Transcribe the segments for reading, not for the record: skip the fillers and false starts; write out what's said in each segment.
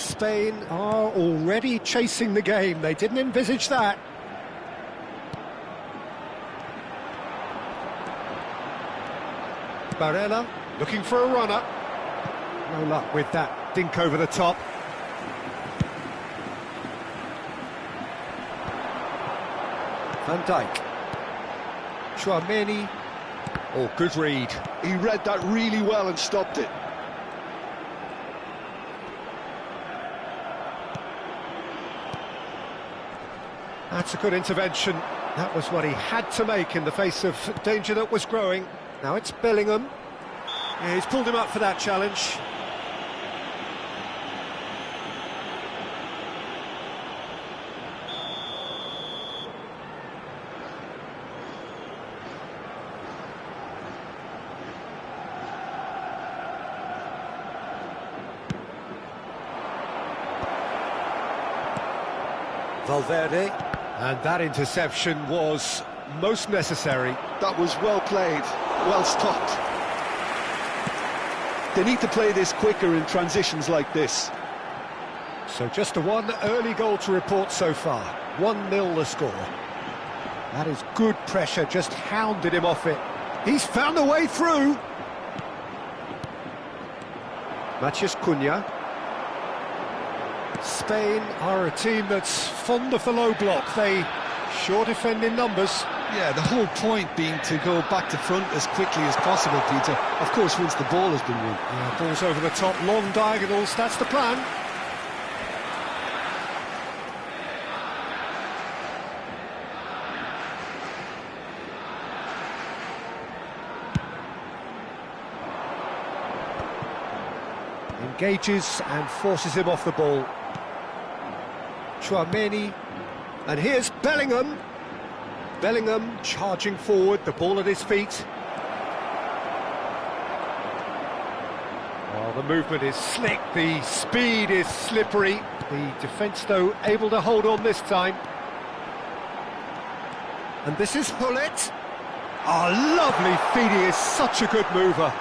Spain are already chasing the game. They didn't envisage that. Barella looking for a runner. No luck with that dink over the top. Van Dijk. Chouameni. Oh, good read. He read that really well and stopped it. That's a good intervention. That was what he had to make in the face of danger that was growing. Now it's Bellingham. Yeah, he's pulled him up for that challenge. Valverde. And that interception was most necessary. That was well played, well stopped. They need to play this quicker in transitions like this. So just a one early goal to report so far. 1-0 the score. That is good pressure, just hounded him off it. He's found a way through. Matheus Cunha. Spain are a team that's fond of the low block. They sure defend in numbers. Yeah, the whole point being to go back to front as quickly as possible, Peter. Of course, once the ball has been won. Yeah, ball's over the top, long diagonals, that's the plan. Engages and forces him off the ball. Chouameni, and here's Bellingham. Bellingham charging forward, the ball at his feet. Oh, the movement is slick, the speed is slippery. The defence, though, able to hold on this time. And this is Hullet. Oh, lovely feed, he is such a good mover.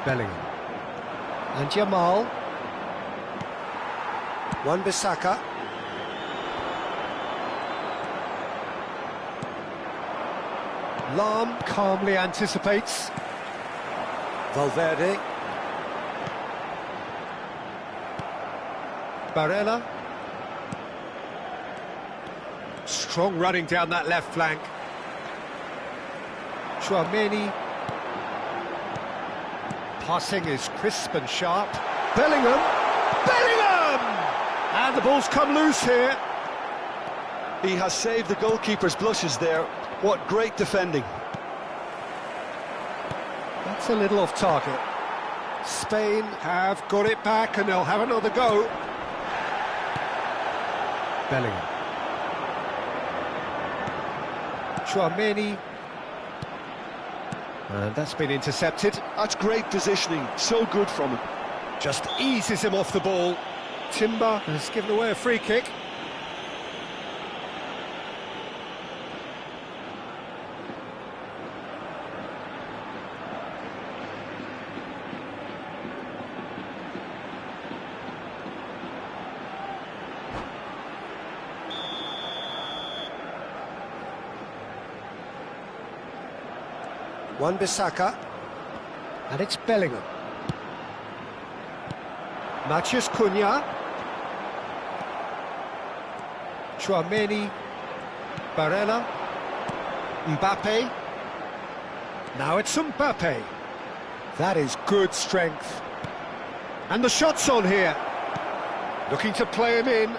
Bellingham. And Yamal. Wan-Bissaka. Lahm calmly anticipates. Valverde. Barella. Strong running down that left flank. Chouameni. Passing is crisp and sharp. Bellingham! Bellingham! And the ball's come loose here. He has saved the goalkeeper's blushes there. What great defending. That's a little off target. Spain have got it back and they'll have another go. Bellingham. Chouameni. And that's been intercepted. That's great positioning, so good from him. Just eases him off the ball. Timber has given away a free kick. Wan-Bissaka, and it's Bellingham. Matheus Cunha. Chouameni. Barella. Mbappe. Now it's Mbappe. That is good strength. And the shot's on here. Looking to play him in.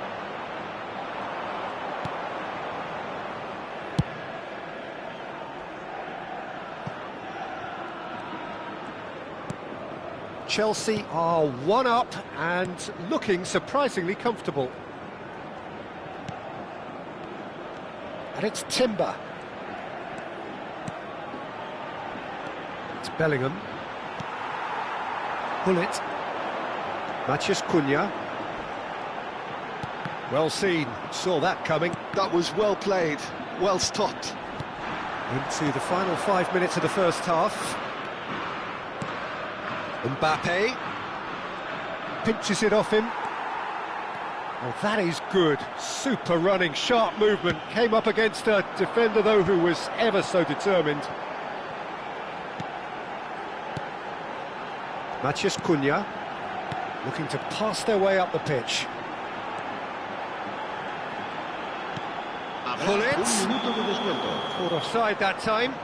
Chelsea are one up and looking surprisingly comfortable. And it's Timber. It's Bellingham. Hullet. Matheus Cunha. Well seen, saw that coming. That was well played, well stopped. Into the final 5 minutes of the first half. Mbappe pinches it off him. Oh, that is good. Super running, sharp movement. Came up against a defender, though, who was ever so determined. Cuong looking to pass their way up the pitch. Pull it. Caught offside that time.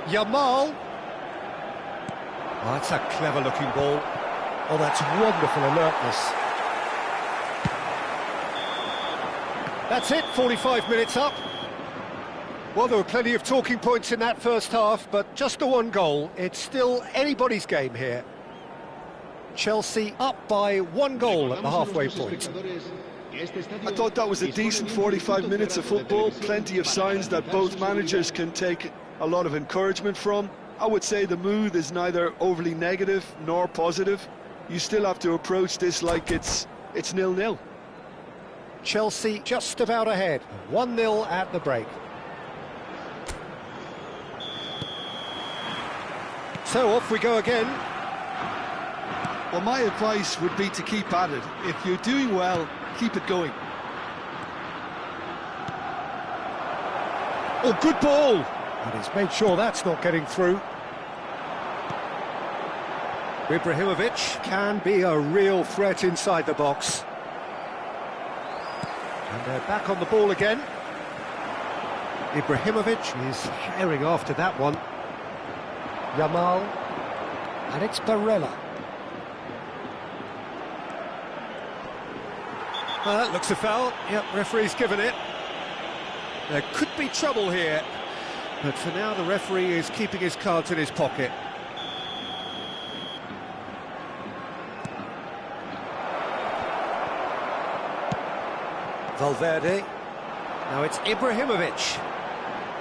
Yamal. Oh, that's a clever-looking ball. Oh, that's wonderful alertness. That's it, 45 minutes up. Well, there were plenty of talking points in that first half, but just the one goal. It's still anybody's game here. Chelsea up by 1 goal at the halfway point. I thought that was a decent 45 minutes of football. Plenty of signs that both managers can take a lot of encouragement from. I would say the mood is neither overly negative nor positive. You still have to approach this like it's 0-0. Chelsea just about ahead, 1-0 at the break. So off we go again. Well, my advice would be to keep at it. If you're doing well, keep it going. Oh, good ball! And he's made sure that's not getting through. Ibrahimovic can be a real threat inside the box. And they're back on the ball again. Ibrahimovic is herring after that one. Yamal. And it's Barella. Well, that looks a foul. Yep, referee's given it. There could be trouble here. But for now, the referee is keeping his cards in his pocket. Valverde. Now it's Ibrahimovic.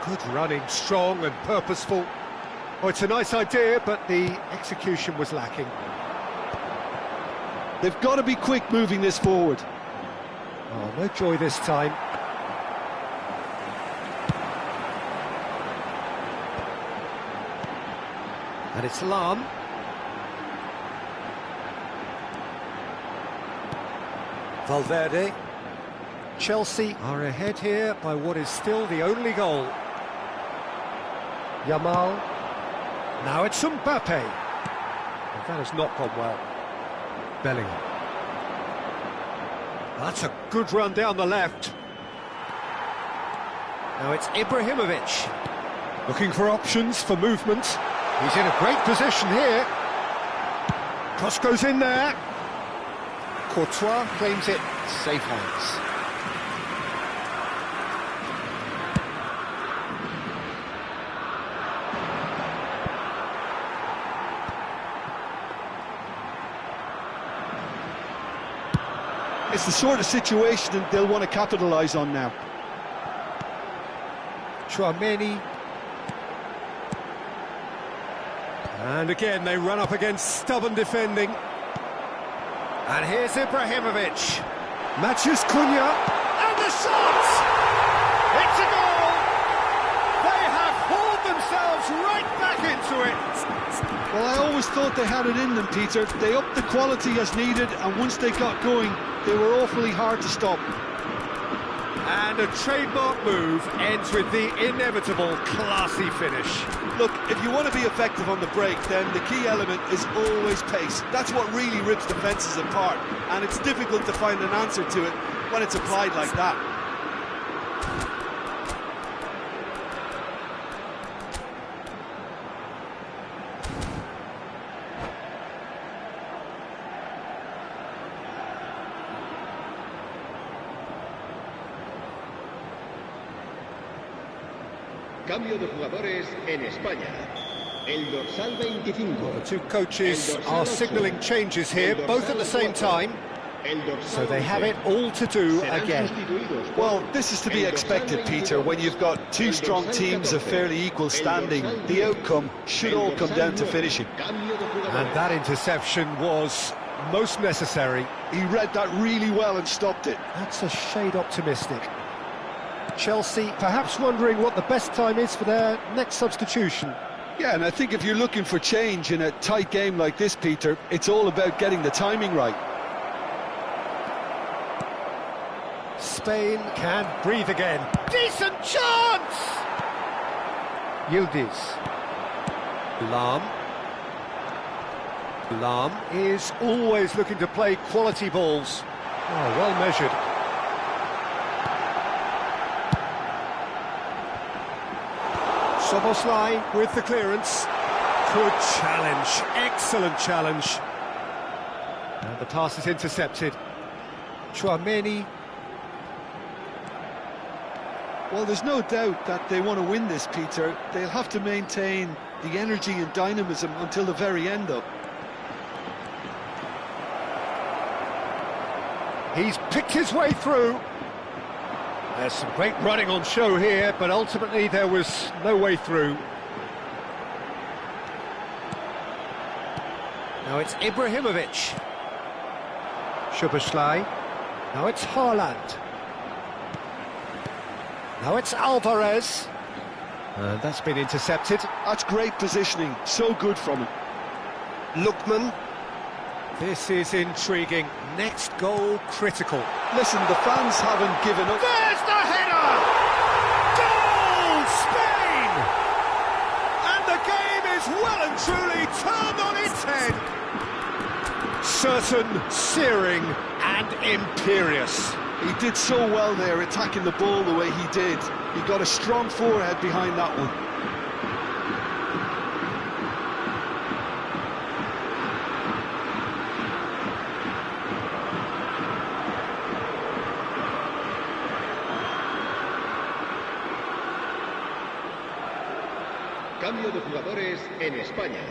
Good running, strong and purposeful. Oh, it's a nice idea, but the execution was lacking. They've got to be quick moving this forward. Oh, no joy this time. And it's Lam. Valverde. Chelsea are ahead here by what is still the only goal. Yamal. Now it's Mbappe. Well, that has not gone well. Bellingham. That's a good run down the left. Now it's Ibrahimovic. Looking for options for movement. He's in a great position here. Cross goes in there. Courtois claims it. Safe hands. It's the sort of situation that they'll want to capitalise on now. Chouameni. And again, they run up against stubborn defending. And here's Ibrahimovic. Cuong. And the shot! It's a goal! They have hauled themselves right back into it. Well, I always thought they had it in them, Peter. They upped the quality as needed, and once they got going, they were awfully hard to stop. And a trademark move ends with the inevitable classy finish. Look, if you want to be effective on the break, then the key element is always pace. That's what really rips defences apart, and it's difficult to find an answer to it when it's applied like that. Cambio de jugadores en España. El dorsal 25. Well, the two coaches are signalling changes here, both at the same time. So they have it all to do again. Well, this is to be expected, Peter, when you've got two strong teams of fairly equal standing. The outcome should all come down to finishing. Cambio de jugadores. And that interception was most necessary. He read that really well and stopped it. That's a shade optimistic. Chelsea perhaps wondering what the best time is for their next substitution. Yeah, and I think if you're looking for change in a tight game like this, Peter, it's all about getting the timing right. Spain can breathe again. Decent chance! Yildiz. Lam is always looking to play quality balls. Oh, well measured. Soboslai with the clearance. Good challenge, excellent challenge. And the pass is intercepted. Chouameni. Well, there's no doubt that they want to win this, Peter. They'll have to maintain the energy and dynamism until the very end, though. He's picked his way through. There's some great running on show here, but ultimately there was no way through. Now it's Ibrahimovic. Szoboszlai. Now it's Haaland. Now it's Alvarez. And that's been intercepted. That's great positioning, so good from him. Lookman. This is intriguing. Next goal critical. Listen, the fans haven't given up. There's the header! Goal, Spain! And the game is well and truly turned on its head. Certain, searing and imperious. He did so well there, attacking the ball the way he did. He got a strong forehead behind that one. Cambio de jugadores en España.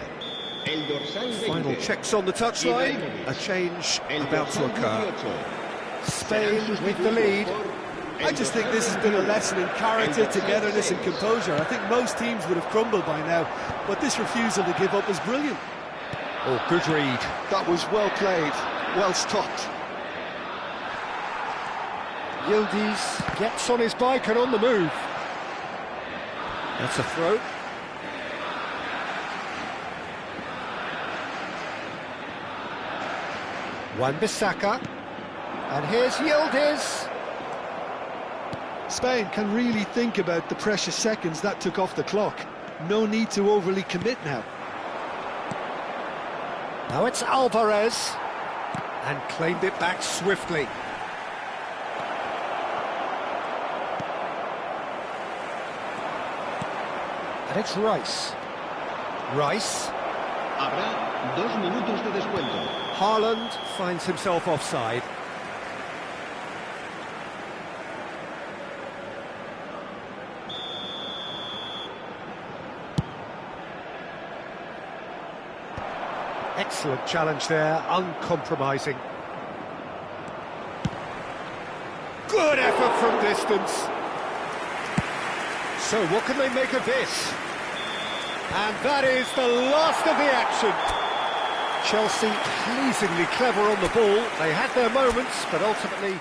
El dorsal 20. Final checks on the touchline. A change about to occur. Spain with the lead. I just think this has been a lesson in character, togetherness and composure. I think most teams would have crumbled by now, but this refusal to give up is brilliant. Oh, good read. That was well played, well stopped. Yildiz gets on his bike and on the move. That's a throw. Wan-Bissaka. And here's Yildiz. Spain can really think about the precious seconds that took off the clock. No need to overly commit now. Now it's Alvarez. And claimed it back swiftly. And it's Rice. Rice. Habrá 2 minutos de descuento. Haaland finds himself offside. Excellent challenge there, uncompromising. Good effort from distance. So what can they make of this? And that is the last of the action. Chelsea pleasingly clever on the ball. They had their moments, but ultimately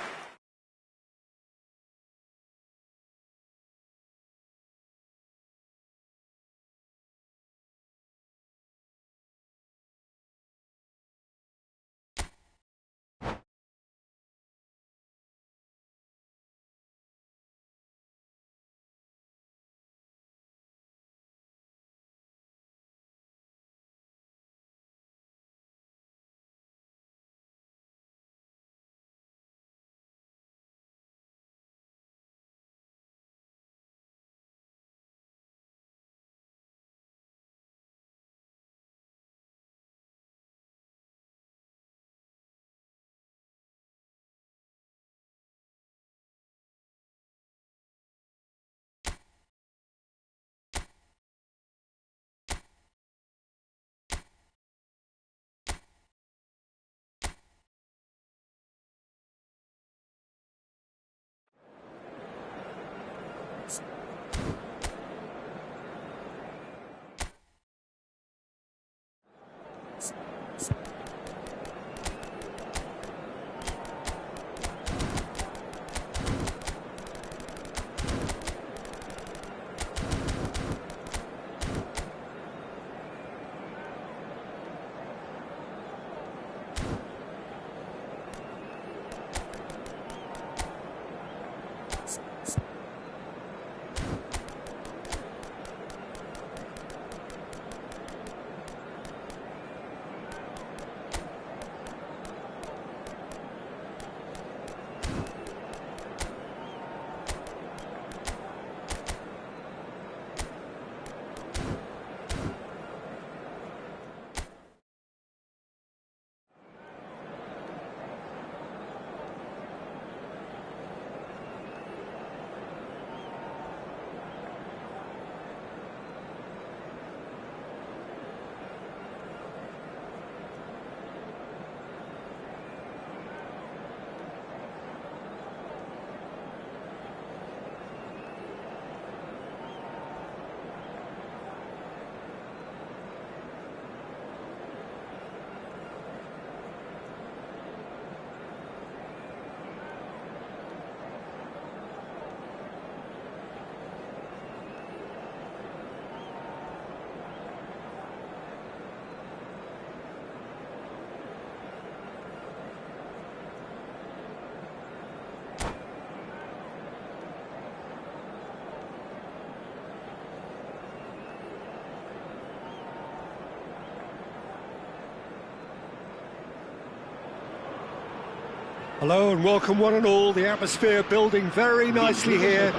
Hello and welcome one and all. The atmosphere building very nicely here.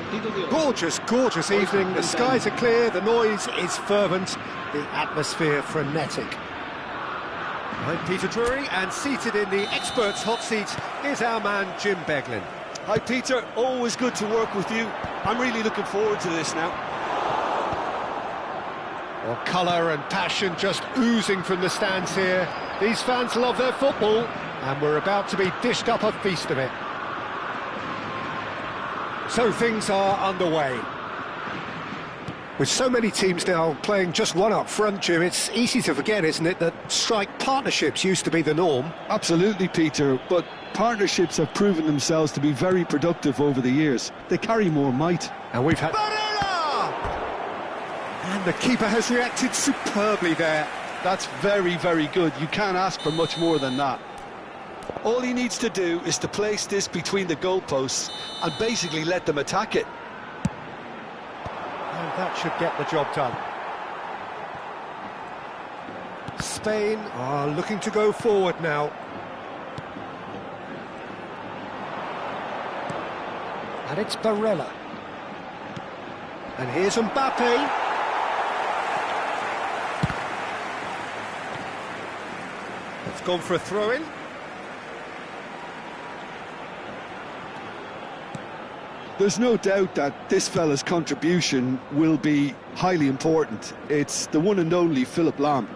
Gorgeous, gorgeous evening. The skies are clear, the noise is fervent, the atmosphere frenetic. I'm Peter Drury, and seated in the experts' hot seat is our man Jim Beglin. Hi Peter, always good to work with you. I'm really looking forward to this now. Well, colour and passion just oozing from the stands here. These fans love their football, and we're about to be dished up a feast of it. So things are underway. With so many teams now playing just one up front, Jim, it's easy to forget, isn't it, that strike partnerships used to be the norm? Absolutely, Peter, but partnerships have proven themselves to be very productive over the years. They carry more might. And we've had... Barella! And the keeper has reacted superbly there. That's very, very good. You can't ask for much more than that. All he needs to do is to place this between the goalposts and basically let them attack it. And that should get the job done. Spain are looking to go forward now. And it's Barella. And here's Mbappe. It's gone for a throw-in. There's no doubt that this fella's contribution will be highly important. It's the one and only Philipp Lahm.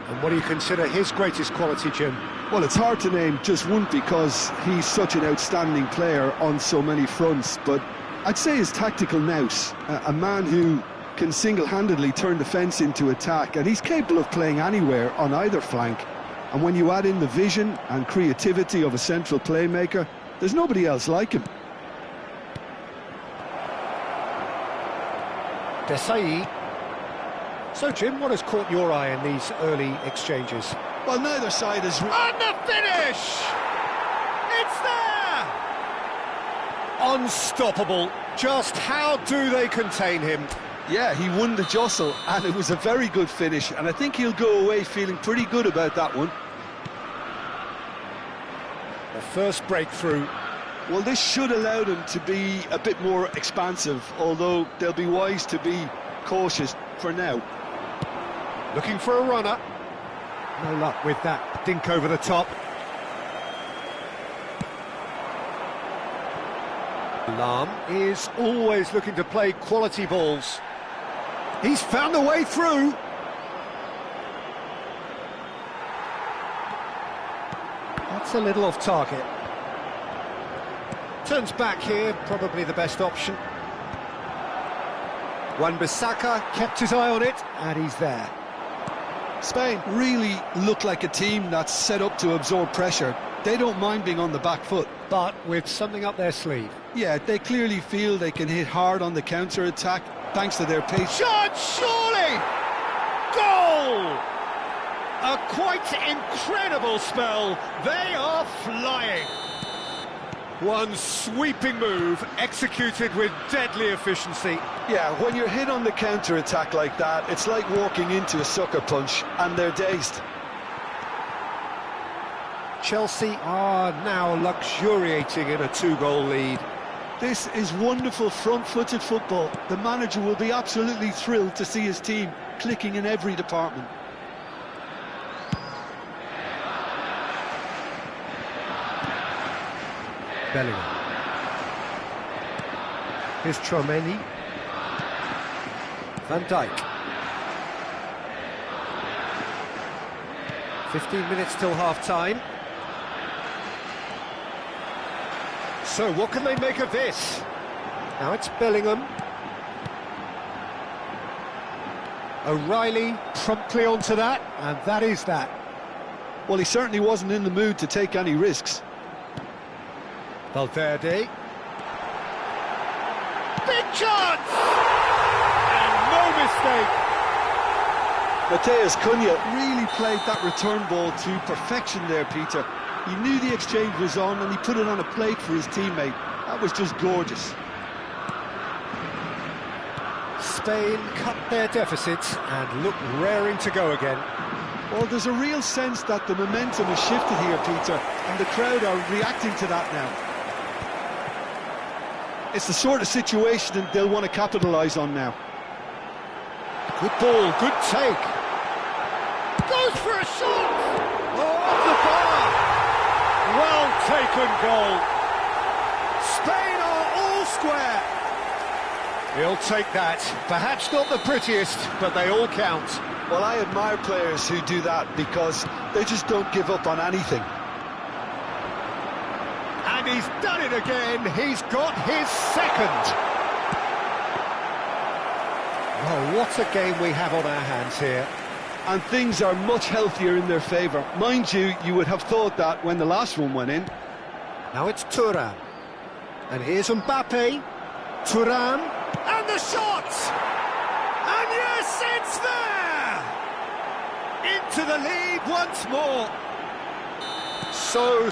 And what do you consider his greatest quality, Jim? Well, it's hard to name just one because he's such an outstanding player on so many fronts, but I'd say his tactical nous, a man who can single-handedly turn defence into attack, and he's capable of playing anywhere on either flank. And when you add in the vision and creativity of a central playmaker, there's nobody else like him. Desai. So, Jim, what has caught your eye in these early exchanges? Well, neither side is... And the finish! It's there! Unstoppable. Just how do they contain him? Yeah, he won the jostle, and it was a very good finish, and I think he'll go away feeling pretty good about that one. The first breakthrough. Well, this should allow them to be a bit more expansive, although they'll be wise to be cautious for now. Looking for a runner. No luck with that dink over the top. Lahm is always looking to play quality balls. He's found a way through. That's a little off target. Turns back here, probably the best option. Wan-Bissaka kept his eye on it, and he's there. Spain really look like a team that's set up to absorb pressure. They don't mind being on the back foot. But with something up their sleeve. Yeah, they clearly feel they can hit hard on the counter-attack thanks to their pace. Shot, surely! Goal! A quite incredible spell. They are flying. One sweeping move, executed with deadly efficiency. Yeah, when you're hit on the counter-attack like that, it's like walking into a sucker punch, and they're dazed. Chelsea are now luxuriating in a 2-goal lead. This is wonderful front-footed football. The manager will be absolutely thrilled to see his team clicking in every department. Bellingham. Here's Chouameni. Van Dijk. 15 minutes till half-time. So what can they make of this? Now it's Bellingham. O'Reilly promptly onto that, and that is that. Well, he certainly wasn't in the mood to take any risks. Valverde. Big chance! And no mistake! Matheus Cunha really played that return ball to perfection there, Peter. He knew the exchange was on and he put it on a plate for his teammate. That was just gorgeous. Spain cut their deficits and look raring to go again. Well, there's a real sense that the momentum has shifted here, Peter, and the crowd are reacting to that now. It's the sort of situation that they'll want to capitalise on now. Good ball, good take. Goes for a shot! Oh, off the bar! Well taken goal. Spain are all square. He'll take that. Perhaps not the prettiest, but they all count. Well, I admire players who do that because they just don't give up on anything. And he's done it again. He's got his second. Oh, what a game we have on our hands here. And things are much healthier in their favour. Mind you, you would have thought that when the last one went in. Now it's Thuram. And here's Mbappe. Thuram. And the shot! And yes, it's there! Into the lead once more. So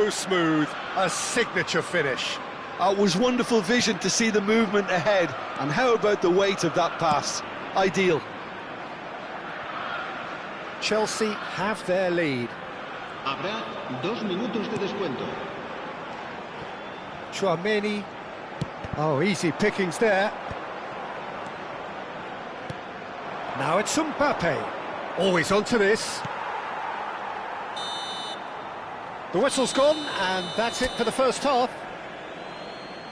smooth. A signature finish. It was wonderful vision to see the movement ahead. And how about the weight of that pass? Ideal. Chelsea have their lead. Habrá 2 minutos de descuento. Tchouaméni. Oh, easy pickings there. Now it's Mbappe. Always onto this. The whistle's gone, and that's it for the first half.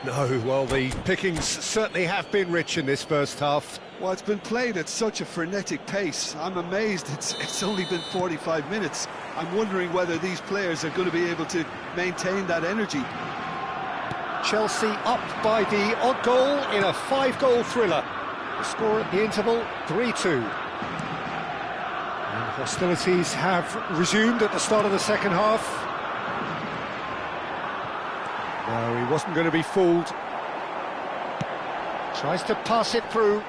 No, well, the pickings certainly have been rich in this first half. Well, it's been played at such a frenetic pace. I'm amazed it's only been 45 minutes. I'm wondering whether these players are going to be able to maintain that energy. Chelsea up by the odd goal in a 5-goal thriller. The score at the interval, 3-2. And hostilities have resumed at the start of the second half. No, he wasn't going to be fooled. Tries to pass it through.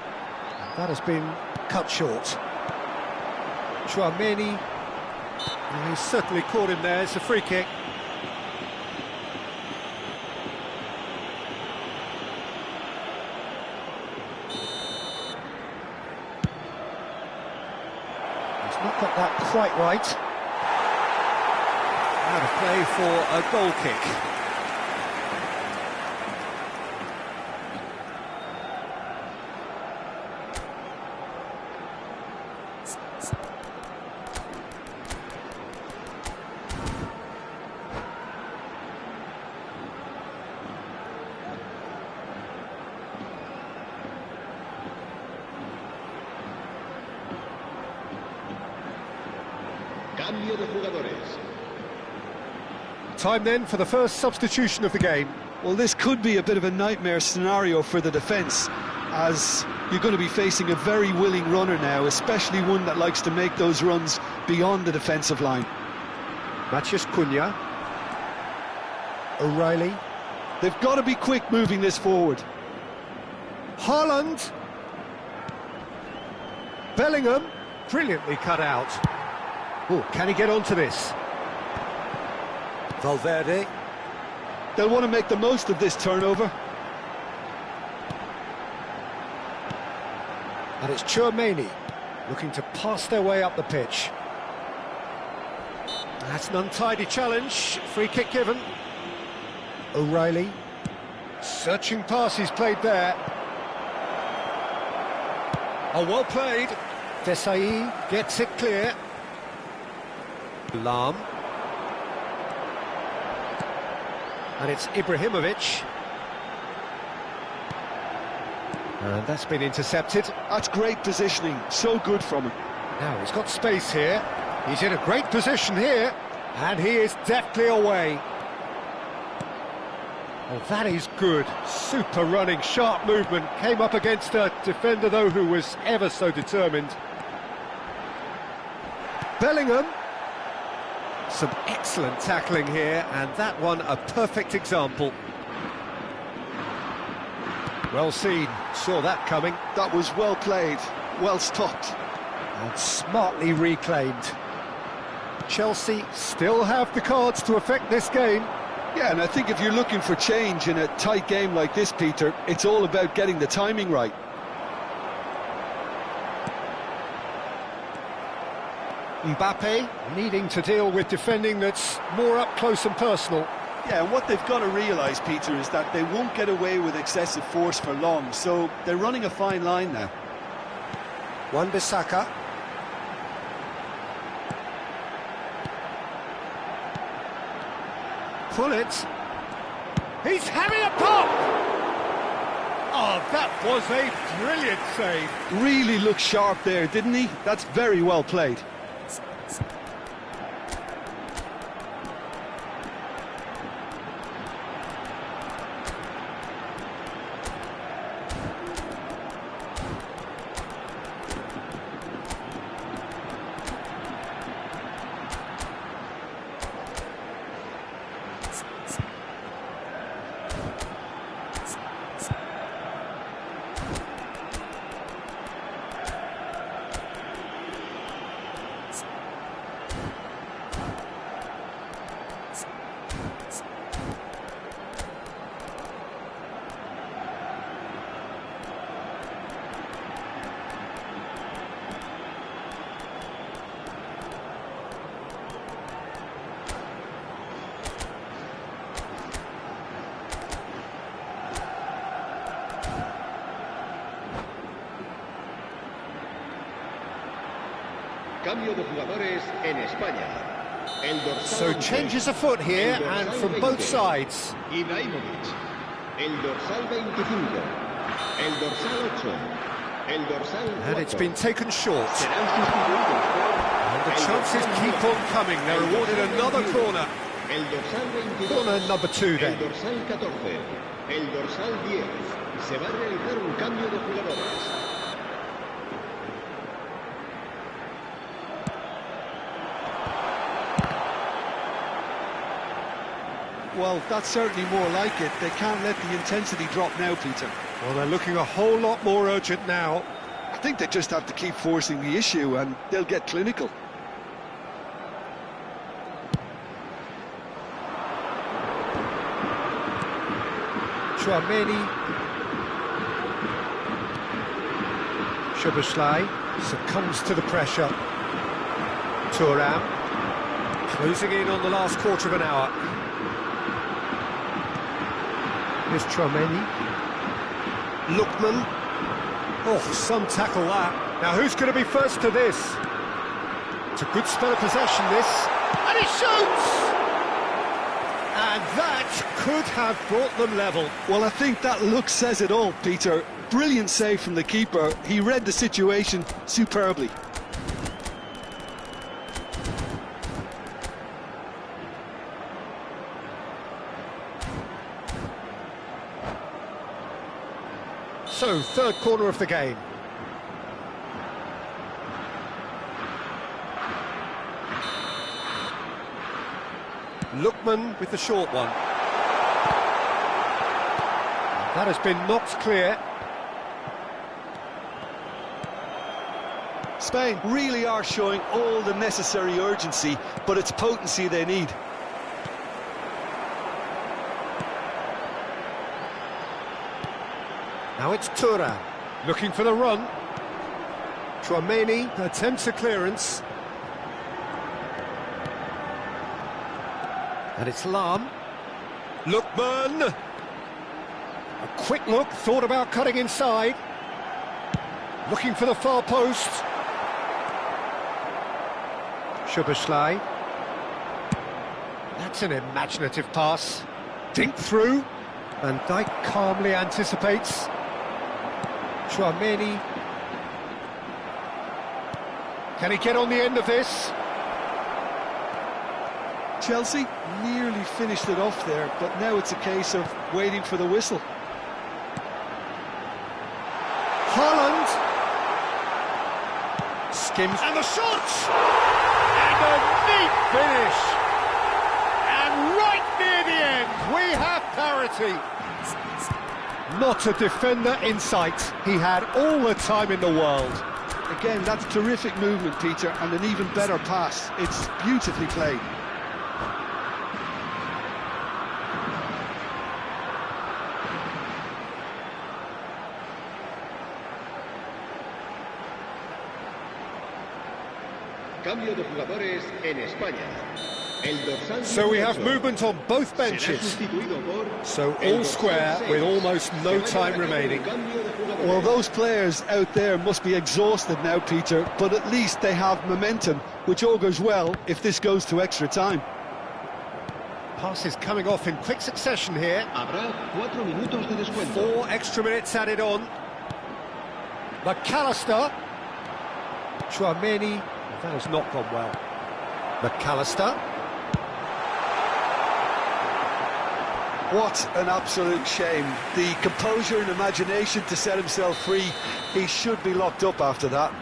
That has been cut short. Tchouaméni. He's certainly caught him there. It's a free kick. He's not got that quite right. Now to play for a goal kick. Cambio de jugadores. Time then for the first substitution of the game. Well, this could be a bit of a nightmare scenario for the defence, as you're going to be facing a very willing runner now, especially one that likes to make those runs beyond the defensive line. Matheus Cunha. O'Reilly. They've got to be quick moving this forward. Haaland. Bellingham. Brilliantly cut out. Oh, can he get onto this? Valverde. They'll want to make the most of this turnover. And it's Tchouaméni looking to pass their way up the pitch. That's an untidy challenge. Free kick given. O'Reilly. Searching pass he's played there. Oh, well played. Desai gets it clear. Lam. And it's Ibrahimovic. And that's been intercepted. That's great positioning, so good from him. Now he's got space here. He's in a great position here. And he is deftly away. Oh, that is good. Super running, sharp movement. Came up against a defender, though, who was ever so determined. Bellingham. Some excellent tackling here, and that one a perfect example. Well seen, saw that coming. That was well played, well stopped. And smartly reclaimed. Chelsea still have the cards to affect this game. Yeah, and I think if you're looking for change in a tight game like this, Peter, it's all about getting the timing right. Mbappe needing to deal with defending that's more up close and personal. Yeah, and what they've got to realise, Peter, is that they won't get away with excessive force for long, so they're running a fine line now. Wan-Bissaka. Pull it. He's having a pop! Oh, that was a brilliant save. Really looked sharp there, didn't he? That's very well played. Cambio de jugadores en España. El dorsal So 11, changes afoot here, el and dorsal from 20, both sides. Ibrahimovic. El dorsal 25. El dorsal 8. El dorsal 4. And it's been taken short. Serán sustituidos por And the el chances dorsal keep on coming. They're awarded another corner. El dorsal 22. Corner number 2 El then. dorsal 14. El dorsal 10. Se va a realizar un cambio de jugadores. Well, that's certainly more like it. They can't let the intensity drop now, Peter. Well, they're looking a whole lot more urgent now. I think they just have to keep forcing the issue and they'll get clinical. Chouameni. Szoboszlai succumbs to the pressure. Thuram closing in on the last quarter of an hour. Here's Chouameni. Lookman. Oh, some tackle that. Now who's going to be first to this? It's a good spell of possession, this. And he shoots! And that could have brought them level. Well, I think that look says it all, Peter. Brilliant save from the keeper. He read the situation superbly. So, third corner of the game. Lookman with the short one. That has been knocked clear. Spain really are showing all the necessary urgency, but it's potency they need. Now it's Thuram, looking for the run. Chouameni attempts a clearance. And it's Lam. Lookman! A quick look, thought about cutting inside. Looking for the far post. Szoboszlai. That's an imaginative pass. Dink through. Van Dijk calmly anticipates. Chouameni. Can he get on the end of this? Chelsea nearly finished it off there, but now it's a case of waiting for the whistle. Haaland. Skims. And the shot! And a neat finish! And right near the end, we have parity. Not a defender in sight. He had all the time in the world. Again, that's terrific movement, Peter, and an even better pass. It's beautifully played. Cambio de jugadores en España. El dorsal So we have 18 movement on both será benches. sustituido por So el all dorsal square 6. with almost no Se va a time llevar a cabo un remaining. cambio de jugadores. Well, those players out there must be exhausted now, Peter, but at least they have momentum, which augurs well if this goes to extra time. Passes coming off in quick succession here. Habrá 4 minutos de descuento. 4 extra minutes added on. McAllister. Chouameni. That has not gone well. McAllister. What an absolute shame. The composure and imagination to set himself free. He should be locked up after that.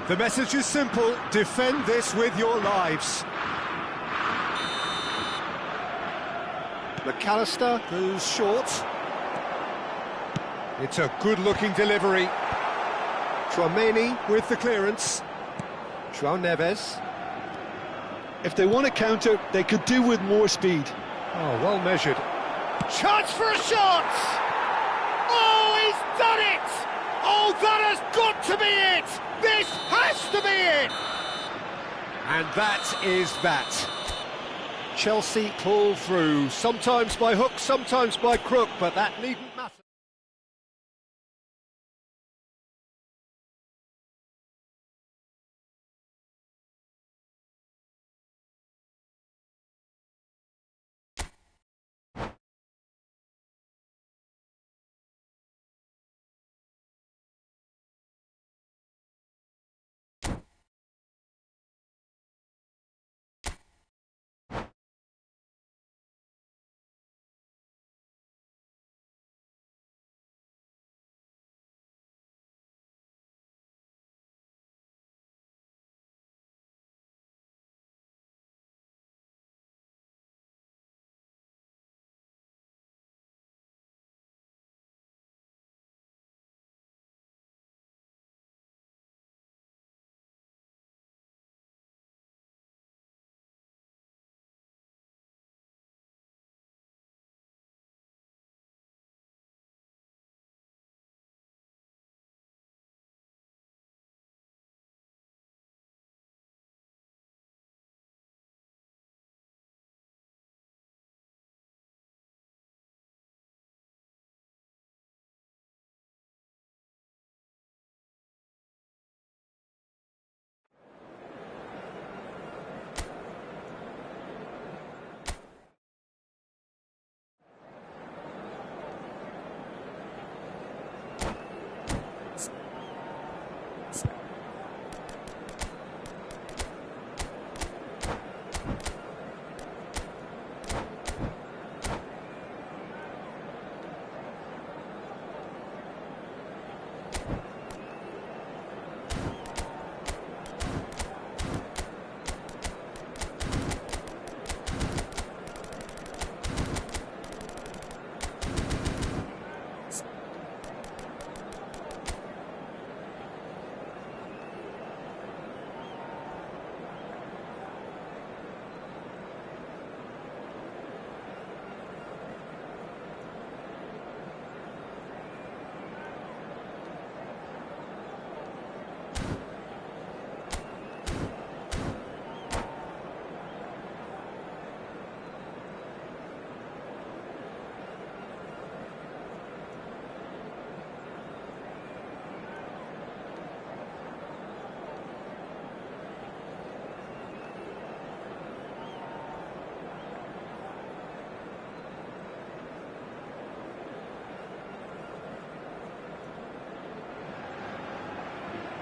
The message is simple. Defend this with your lives. McAllister goes short. It's a good-looking delivery. Chouameni with the clearance. João Neves. If they want to counter, they could do with more speed. Oh, well measured. Chance for a shot! Oh, he's done it! Oh, that has got to be it! This has to be it! And that is that. Chelsea pull through, sometimes by hook, sometimes by crook, but that needn't matter.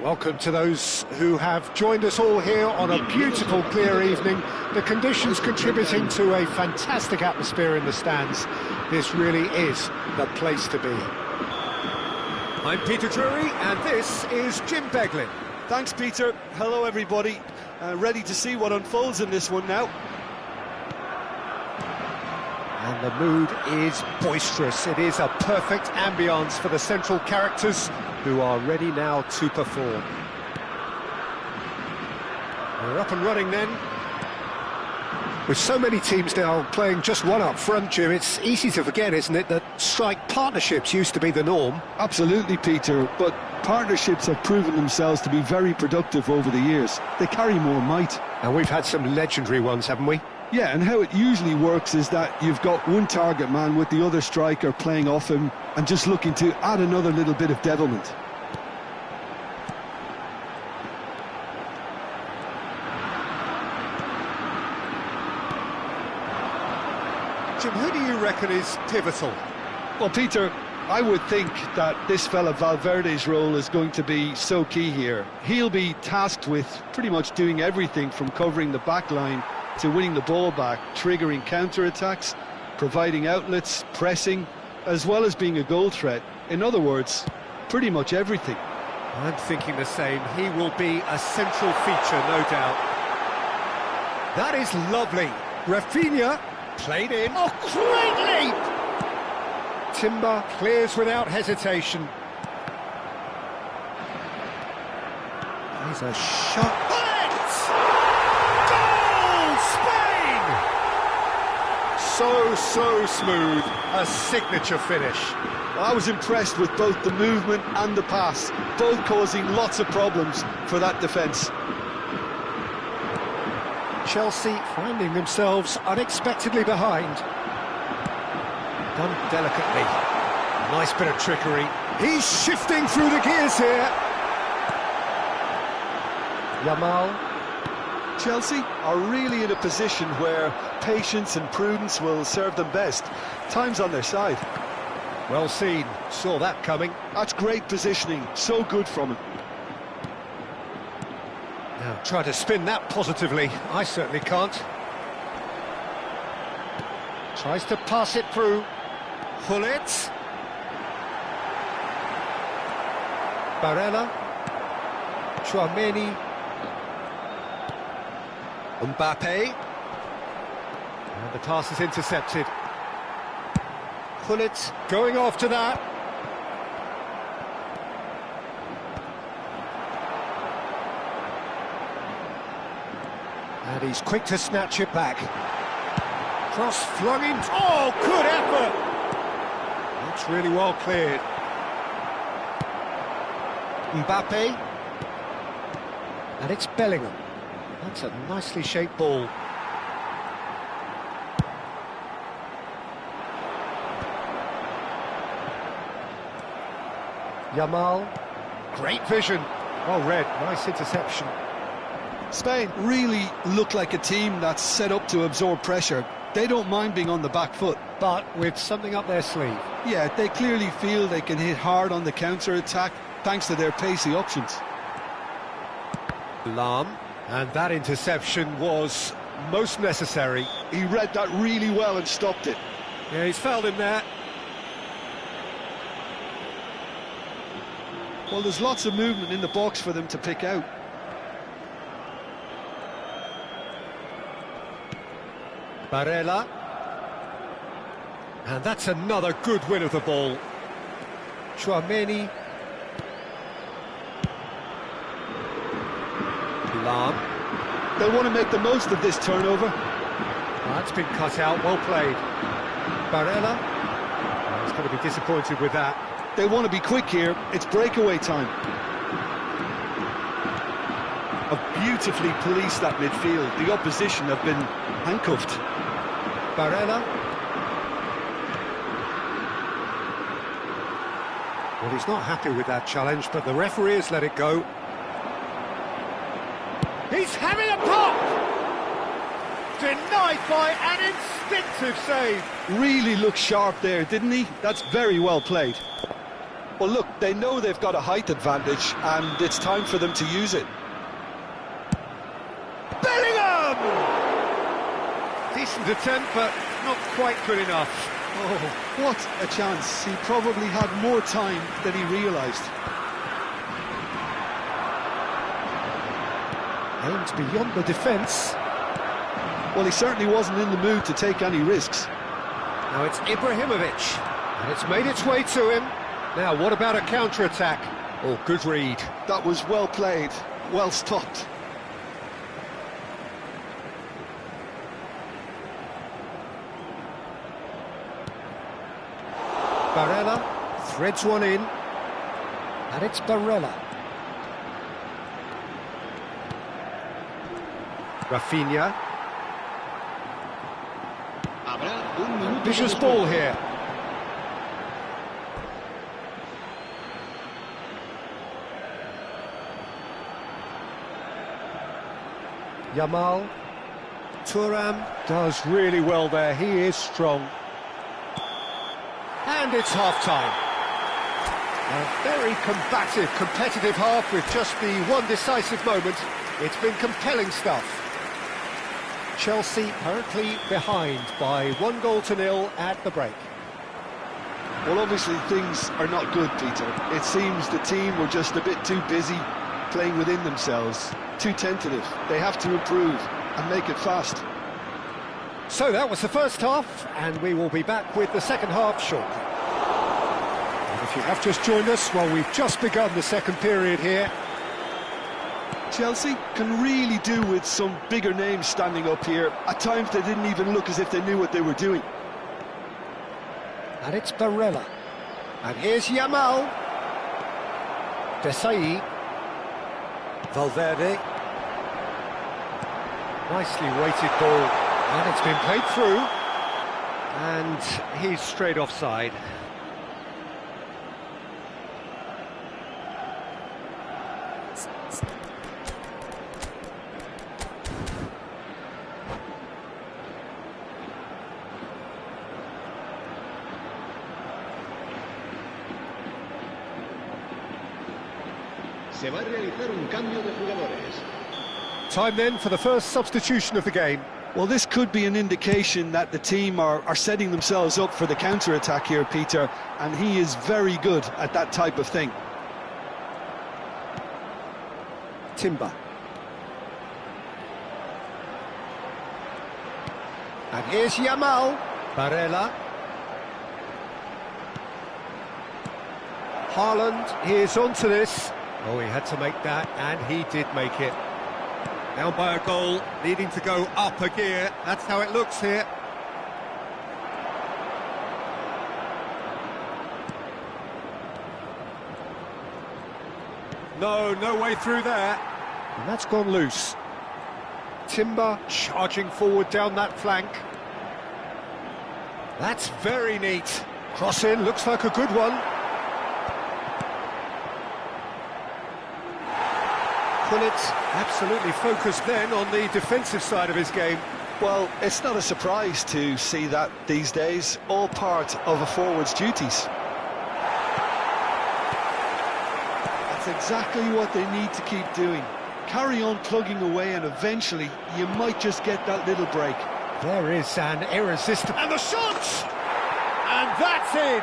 Welcome to those who have joined us all here on a beautiful, clear evening. The conditions contributing to a fantastic atmosphere in the stands. This really is the place to be. I'm Peter Drury, and this is Jim Beglin. Thanks, Peter. Hello, everybody. Ready to see what unfolds in this one now. And the mood is boisterous. It is a perfect ambience for the central characters who are ready now to perform. We're up and running then. With so many teams now playing just one up front, Jim, it's easy to forget, isn't it, that strike partnerships used to be the norm. Absolutely, Peter, but partnerships have proven themselves to be very productive over the years. They carry more might. And we've had some legendary ones, haven't we? Yeah, and how it usually works is that you've got one target man with the other striker playing off him and just looking to add another little bit of devilment. Jim, who do you reckon is pivotal? Well, Peter, I would think that this fella Valverde's role is going to be so key here. He'll be tasked with pretty much doing everything from covering the back line to winning the ball back, triggering counter-attacks, providing outlets, pressing, as well as being a goal threat. In other words, pretty much everything. I'm thinking the same. He will be a central feature, no doubt. That is lovely. Rafinha played in. Oh, great leap! Timber clears without hesitation. Here's a shot. Goal! Spain! So smooth. A signature finish. I was impressed with both the movement and the pass, both causing lots of problems for that defence. Chelsea finding themselves unexpectedly behind. Done delicately. Nice bit of trickery. He's shifting through the gears here. Yamal. Chelsea are really in a position where patience and prudence will serve them best. Time's on their side. Well seen. Saw that coming. That's great positioning. So good from him. Now, try to spin that positively. I certainly can't. Tries to pass it through. Hullet. Barella. Chouameni. Mbappe. And the pass is intercepted. Hullet going after that. And he's quick to snatch it back. Cross flung in. Oh, good effort! That's really well cleared. Mbappe. And it's Bellingham. That's a nicely shaped ball. Yamal. Great vision. Well read. Nice interception. Spain really look like a team that's set up to absorb pressure. They don't mind being on the back foot. But with something up their sleeve. Yeah, they clearly feel they can hit hard on the counter-attack thanks to their pacey options. Lam. And that interception was most necessary. He read that really well and stopped it. Yeah, he's fouled him there. Well, there's lots of movement in the box for them to pick out. Barella. And that's another good win of the ball. Chouameni. Lam. They want to make the most of this turnover. That's been cut out, well played. Barella. Oh, he's going to be disappointed with that. They want to be quick here, it's breakaway time. Have beautifully policed that midfield. The opposition have been handcuffed. Barella. Well, he's not happy with that challenge, but the referee has let it go. He's having a pop! Denied by an instinctive save. Really looked sharp there, didn't he? That's very well played. Well, look, they know they've got a height advantage, and it's time for them to use it. Bellingham! Decent attempt, but not quite good enough. Oh, what a chance. He probably had more time than he realised. Aimed beyond the defence. Well, he certainly wasn't in the mood to take any risks. Now it's Ibrahimovic, and it's made its way to him. Now, what about a counter-attack? Oh, good read. That was well played, well stopped. Barella threads one in, and it's Barella. Rafinha. Vicious ball here. Yamal. Thuram does really well there, he is strong. And it's half-time. A very combative, competitive half with just the one decisive moment. It's been compelling stuff. Chelsea currently behind by 1-0 at the break. Well, obviously things are not good, Peter. It seems the team were just a bit too busy playing within themselves, too tentative. They have to improve and make it fast. So that was the first half, and we will be back with the second half shortly. And if you have just joined us, well, we've just begun the second period here. Chelsea can really do with some bigger names standing up here. At times they didn't even look as if they knew what they were doing. And it's Barella. And here's Yamal. Desai. Valverde. Nicely weighted ball. And it's been played through. And he's straight offside. Se va a realizar un cambio de jugadores. Time then for the first substitution of the game. Well, this could be an indication that the team are setting themselves up for the counter-attack here, Peter, and he is very good at that type of thing. Timber. And here's Yamal. Barella. Haaland, here's onto this. Oh, he had to make that, and he did make it. Down by a goal, needing to go up a gear. That's how it looks here. No way through there. And that's gone loose. Timber charging forward down that flank. That's very neat. Cross in, looks like a good one. Pullet absolutely focused then on the defensive side of his game. Well, it's not a surprise to see that these days, all part of a forward's duties. That's exactly what they need to keep doing. Carry on plugging away and eventually you might just get that little break. There is an irresistible... And the shot! And that's in!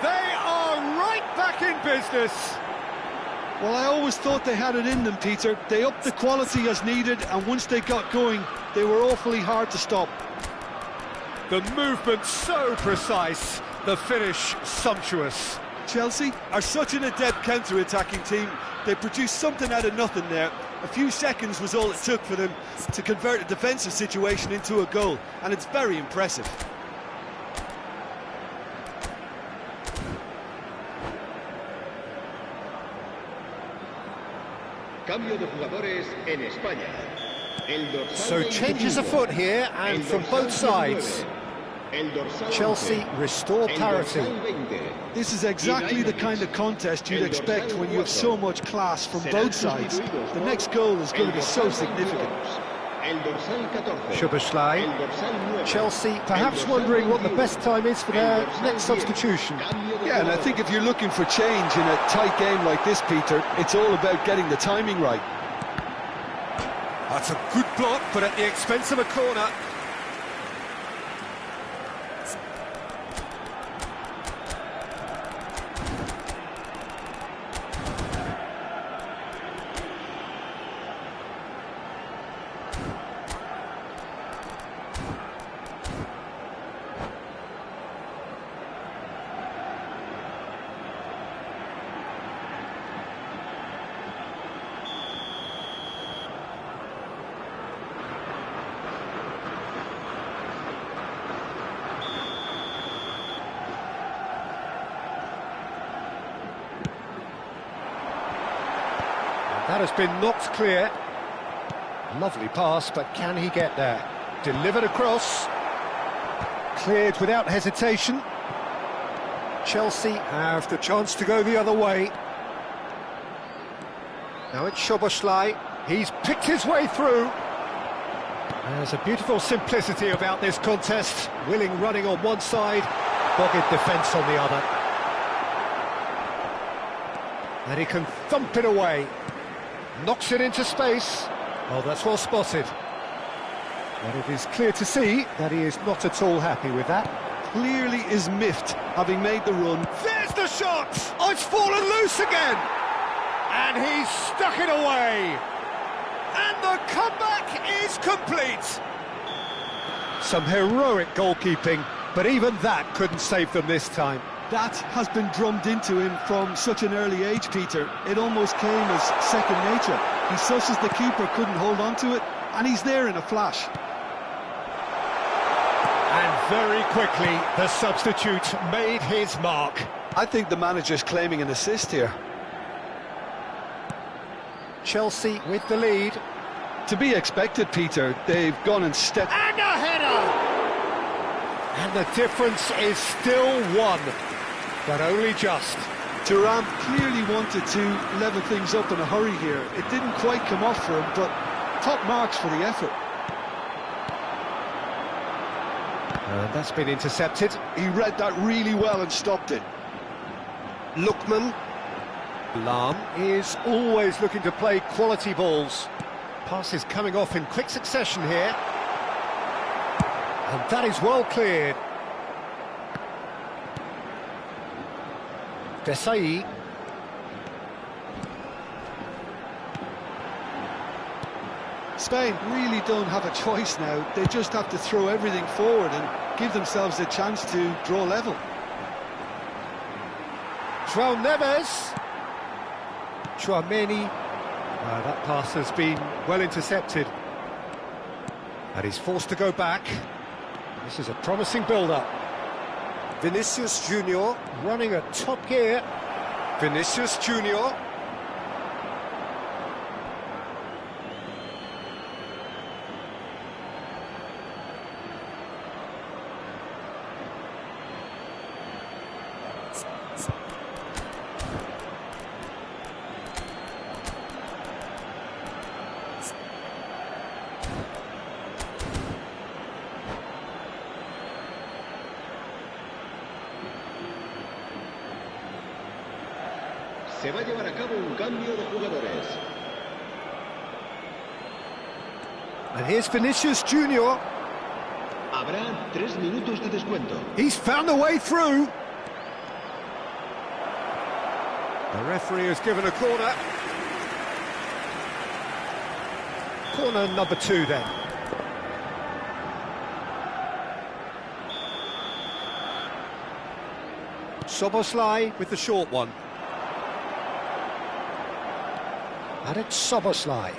They are right back in business! Well, I always thought they had it in them, Peter. They upped the quality as needed, and once they got going, they were awfully hard to stop. The movement so precise, the finish sumptuous. Chelsea are such an adept counter-attacking team. They produced something out of nothing there. A few seconds was all it took for them to convert a defensive situation into a goal, and it's very impressive. Cambio de jugadores en España. So changes afoot here, and from both sides. Chelsea restore parity. This is exactly the kind of contest you'd expect when you have so much class from both sides. The next goal is going to be so significant. Szoboszlai. Chelsea perhaps wondering what the best time is for their next substitution. Yeah, and I think if you're looking for change in a tight game like this, Peter, it's all about getting the timing right. That's a good block, but at the expense of a corner. That has been knocked clear. Lovely pass, but can he get there? Delivered across. Cleared without hesitation. Chelsea have the chance to go the other way. Now it's Szoboszlai. He's picked his way through. There's a beautiful simplicity about this contest. Willing running on one side, dogged defence on the other. And he can thump it away. Knocks it into space. Oh, that's well spotted. But it is clear to see that he is not at all happy with that. Clearly is miffed, having made the run. There's the shot! Oh, it's fallen loose again! And he's stuck it away! And the comeback is complete! Some heroic goalkeeping, but even that couldn't save them this time. That has been drummed into him from such an early age, Peter. It almost came as second nature. He susses the keeper couldn't hold on to it, and he's there in a flash. And very quickly, the substitute made his mark. I think the manager's claiming an assist here. Chelsea with the lead. To be expected, Peter. They've gone and stepped... And a header! And the difference is still one, but only just. Thuram clearly wanted to level things up in a hurry here. It didn't quite come off for him, but top marks for the effort. And that's been intercepted. He read that really well and stopped it. Lookman. Lahm is always looking to play quality balls. Passes coming off in quick succession here. And that is well cleared. Desai. Spain really don't have a choice now. They just have to throw everything forward and give themselves a chance to draw level. João Neves. Chouameni. That pass has been well intercepted. And he's forced to go back. This is a promising build-up. Vinicius Junior running at top gear. Vinicius Junior. Se va a llevar a cabo un cambio de jugadores. And here's Vinicius Junior. Habrá 3 minutos de descuento. He's found a way through. The referee has given a corner. Corner number 2 then. Szoboszlai with the short one. And it's Szoboszlai.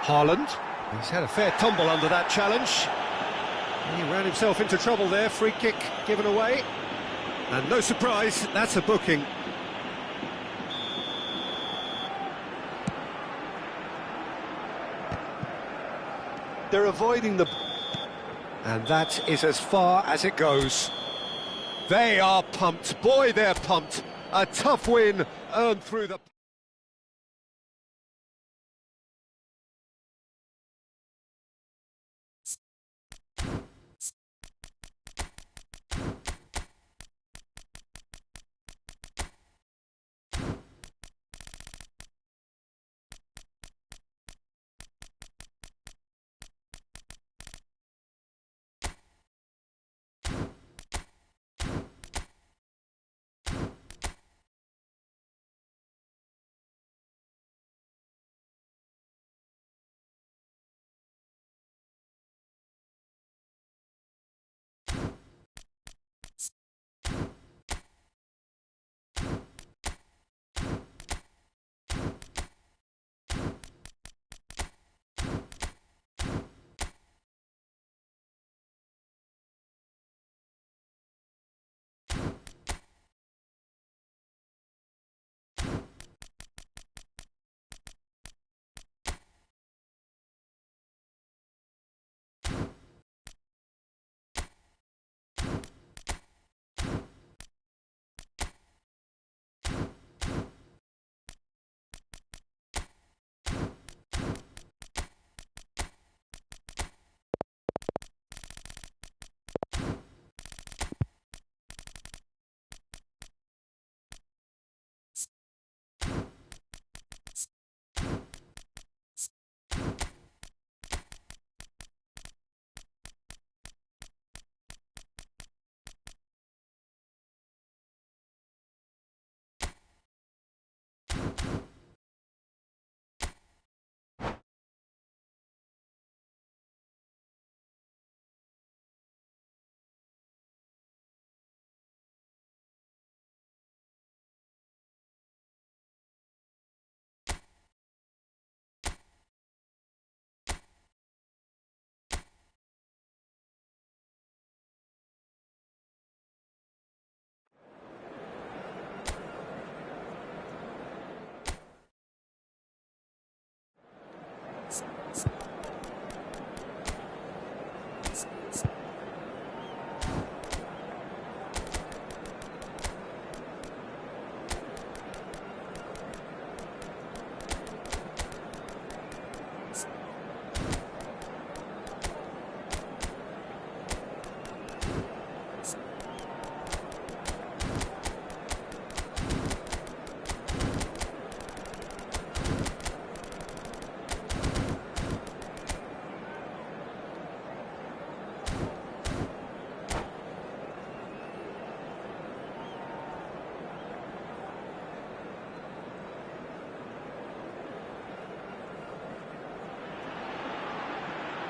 Haaland. He's had a fair tumble under that challenge. He ran himself into trouble there. Free kick given away. And no surprise, that's a booking. They're avoiding the... And that is as far as it goes. They are pumped. Boy, they're pumped. A tough win earned through the...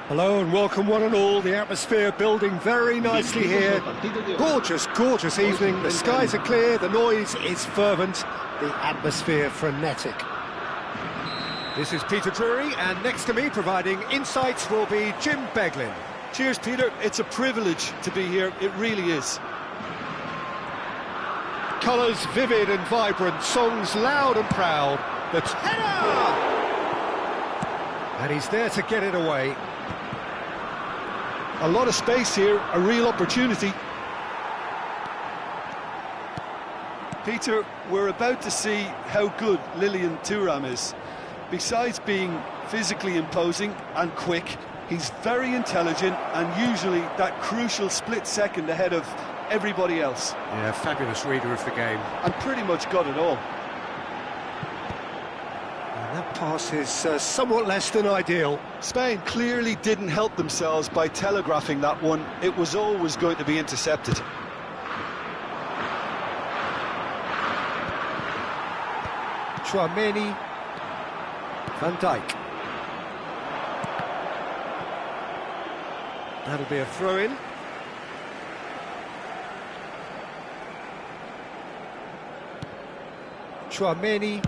Hello and welcome one and all. The atmosphere building very nicely here. Gorgeous, gorgeous evening. The skies are clear, the noise is fervent, the atmosphere frenetic. This is Peter Drury, and next to me providing insights will be Jim Beglin. Cheers, Peter. It's a privilege to be here. It really is. Colours vivid and vibrant, songs loud and proud. The header! And he's there to get it away. A lot of space here, a real opportunity. Peter, we're about to see how good Lilian Thuram is. Besides being physically imposing and quick, he's very intelligent and usually that crucial split second ahead of everybody else. Yeah, fabulous reader of the game. And pretty much got it all. That pass is somewhat less than ideal. Spain clearly didn't help themselves by telegraphing that one. It was always going to be intercepted. Chouameni, Van Dijk. That'll be a throw-in. Chouameni.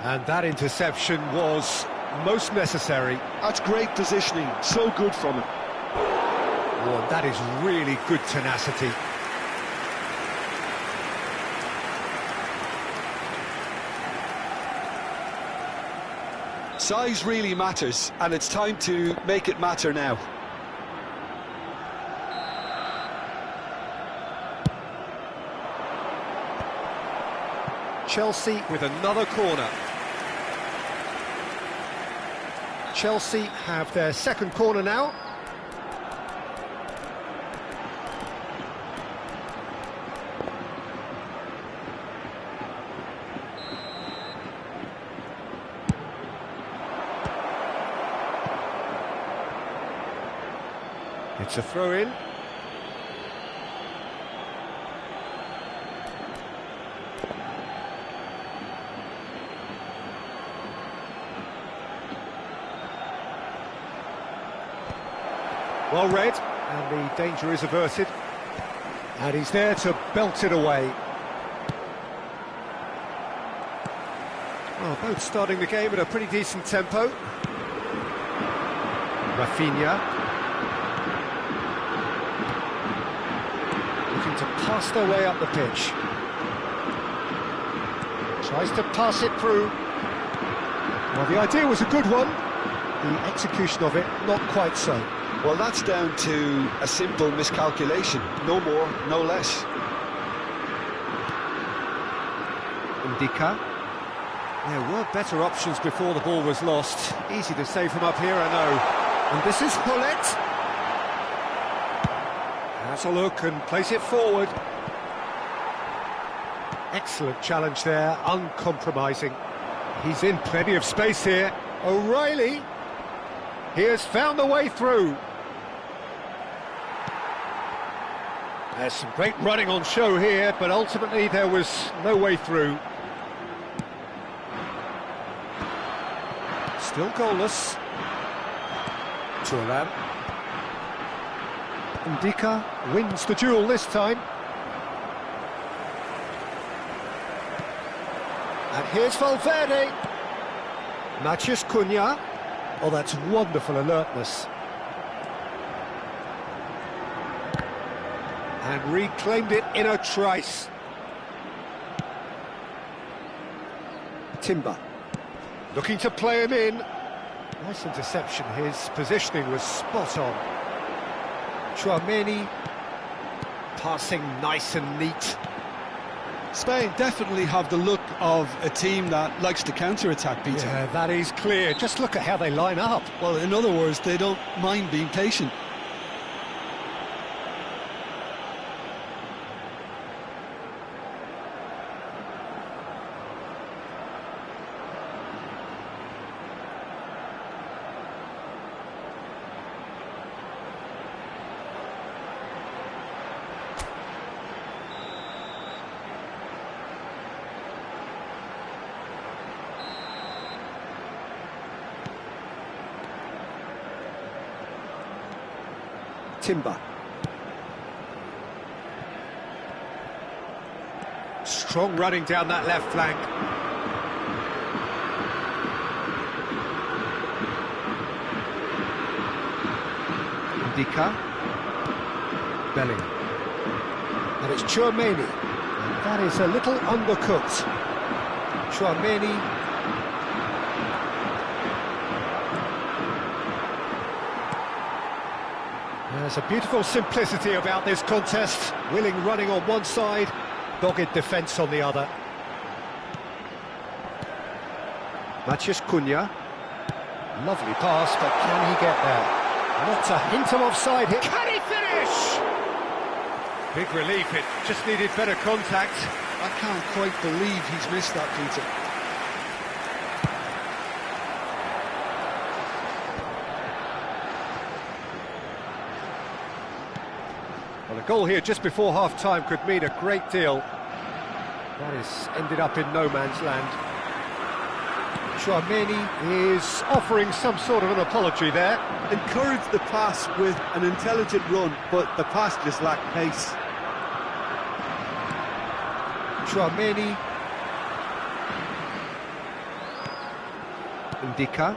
And that interception was most necessary. That's great positioning, so good from him. Oh, that is really good tenacity. Size really matters, and it's time to make it matter now. Chelsea with another corner. Chelsea have their second corner now. It's a throw-in. Well read, and the danger is averted. And he's there to belt it away. Well, both starting the game at a pretty decent tempo. Rafinha. Looking to pass their way up the pitch. Tries to pass it through. Well, the idea was a good one. The execution of it, not quite so. Well, that's down to a simple miscalculation. No more, no less. Indica. There were better options before the ball was lost. Easy to say from up here, I know. And this is Hullet. Has a look and place it forward. Excellent challenge there, uncompromising. He's in plenty of space here. O'Reilly. He has found the way through. There's some great running on show here, but ultimately there was no way through. Still goalless. Thuram. Indica wins the duel this time. And here's Valverde. Mathias Cunha. Oh, that's wonderful alertness. And reclaimed it in a trice. Timber. Looking to play him in. Nice interception. His positioning was spot on. Chouameni. Passing nice and neat. Spain definitely have the look of a team that likes to counter-attack, Peter. Yeah, that is clear. Just look at how they line up. Well, in other words, they don't mind being patient. Timber. Strong running down that left flank. Ndika. Bellingham. And it's Tchouaméni. And that is a little undercooked. Tchouaméni. There's a beautiful simplicity about this contest. Willing running on one side, dogged defence on the other. Cuong. Lovely pass, but can he get there? Not a hint of offside here. Can he finish? Big relief, it just needed better contact. I can't quite believe he's missed that, Peter. Well, a goal here just before half-time could mean a great deal. That is ended up in no man's land. Tchouaméni is offering some sort of an apology there. Encouraged the pass with an intelligent run, but the pass just lacked pace. Tchouaméni. Ndika.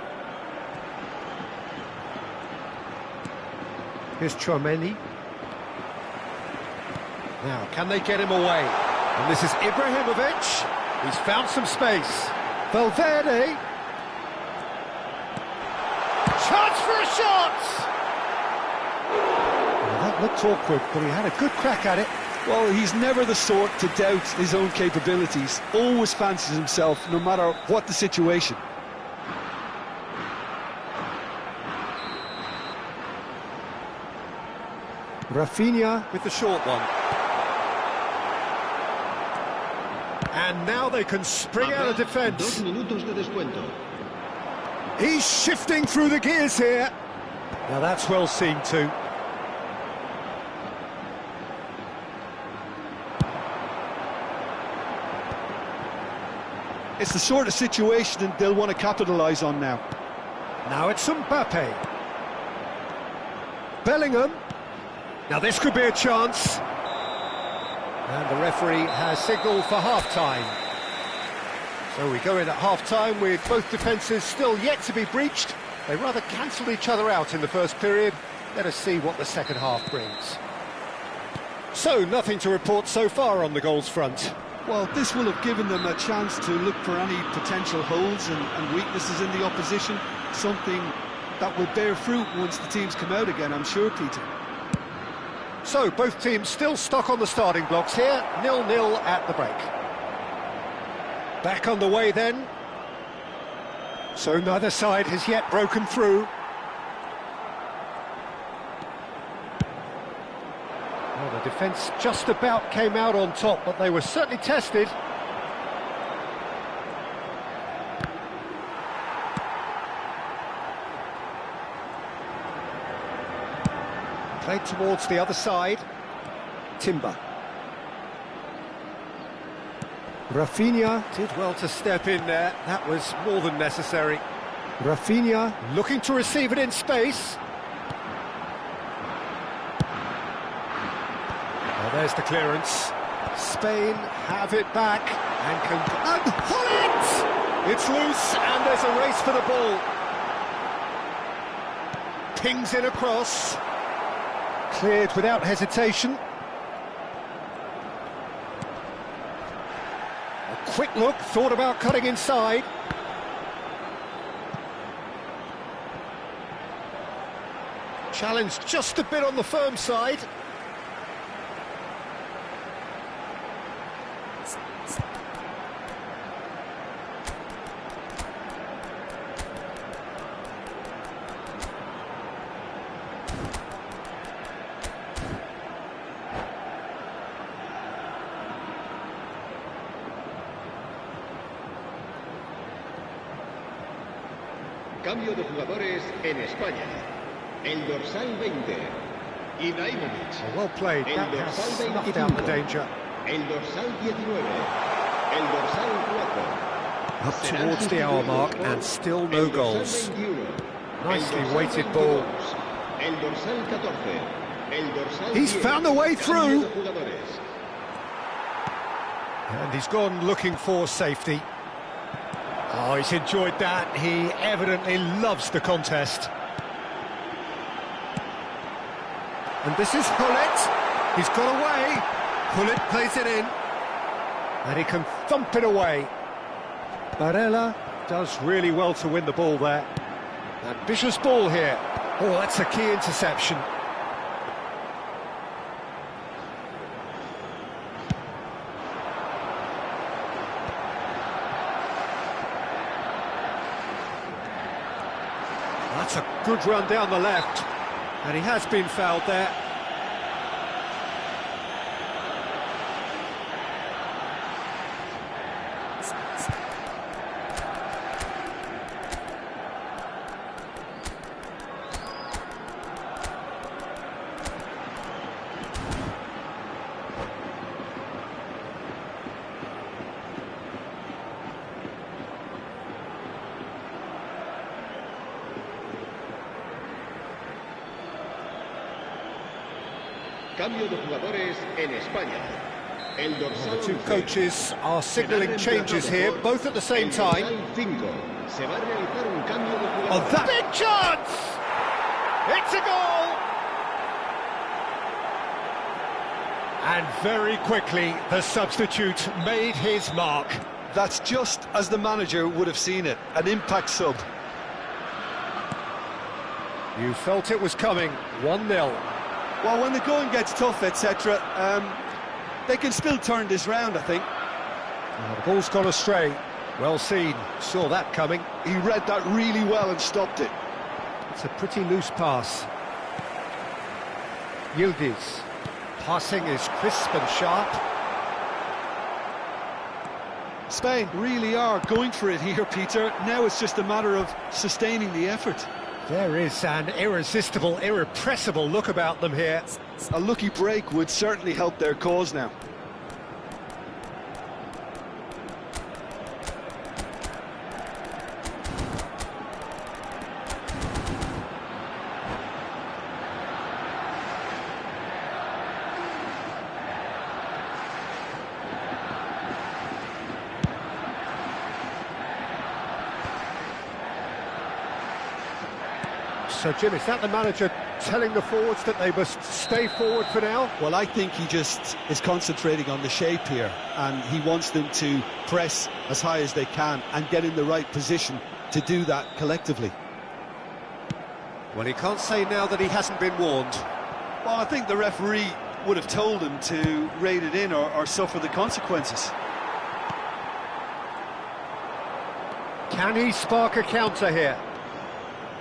Here's Tchouaméni. Now, can they get him away? And this is Ibrahimovic. He's found some space. Valverde. Chance for a shot! Well, that looked awkward, but he had a good crack at it. Well, he's never the sort to doubt his own capabilities. Always fancies himself, no matter what the situation. Rafinha with the short one. And now they can spring out of defence. 2 minutos de descuento. He's shifting through the gears here. Now that's well seen too. It's the sort of situation that they'll want to capitalise on now. Now it's Mbappe. Bellingham. Now this could be a chance. And the referee has signalled for half-time. So we go in at half-time with both defences still yet to be breached. They rather cancelled each other out in the first period. Let us see what the second half brings. So, nothing to report so far on the goals front. Well, this will have given them a chance to look for any potential holes and weaknesses in the opposition. Something that will bear fruit once the teams come out again, I'm sure, Peter. So, both teams still stuck on the starting blocks here, 0-0 at the break. Back on the way then. So neither side has yet broken through. Well, the defence just about came out on top, but they were certainly tested. Played towards the other side. Timber. Rafinha did well to step in there. That was more than necessary. Rafinha looking to receive it in space. Well, there's the clearance. Spain have it back and can... And pull it! It's loose and there's a race for the ball. Pings in across. Cleared without hesitation. A quick look, thought about cutting inside. Challenge just a bit on the firm side. Cambio de jugadores en España. El dorsal 20, Ibrahimovic. Well played, that has snuffed out the danger. El dorsal 19, el dorsal 4. Up towards the hour mark and still no goals. Nicely weighted ball. El dorsal 14, El dorsal He's 10, found the way cambio through. de jugadores. And he's gone looking for safety. Oh, he's enjoyed that. He evidently loves the contest. And this is Hullet. He's got away. Hullet plays it in. And he can thump it away. Barella does really well to win the ball there. Ambitious ball here. Oh, that's a key interception. That's a good run down the left. And he has been fouled there. Cambio de jugadores en España. El dorsal The two 11, coaches are signalling será changes reemplazado here, por both at the same el time. dorsal 5. Se va a realizar un cambio de Oh, jugadores. that big chance! It's a goal! And very quickly, the substitute made his mark. That's just as the manager would have seen it, an impact sub. You felt it was coming, 1-0. Well, when the going gets tough, etc., they can still turn this round, I think. Now, the ball's gone astray. Well seen, saw that coming. He read that really well and stopped it. It's a pretty loose pass. Yildiz. Passing is crisp and sharp. Spain really are going for it here, Peter. Now it's just a matter of sustaining the effort. There is an irresistible, irrepressible look about them here. A lucky break would certainly help their cause now. So, Jim, is that the manager telling the forwards that they must stay forward for now? Well, I think he just is concentrating on the shape here, and he wants them to press as high as they can and get in the right position to do that collectively. Well, he can't say now that he hasn't been warned. Well, I think the referee would have told him to rate it in or suffer the consequences. Can he spark a counter here?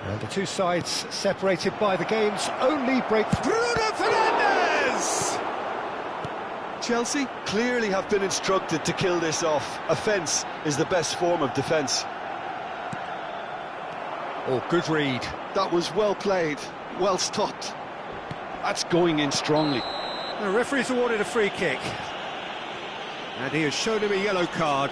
And the two sides separated by the game's only breakthrough. Bruno Fernandes! Chelsea clearly have been instructed to kill this off. Offence is the best form of defence. Oh, good read. That was well played, well stopped. That's going in strongly. The referee's awarded a free kick. And he has shown him a yellow card.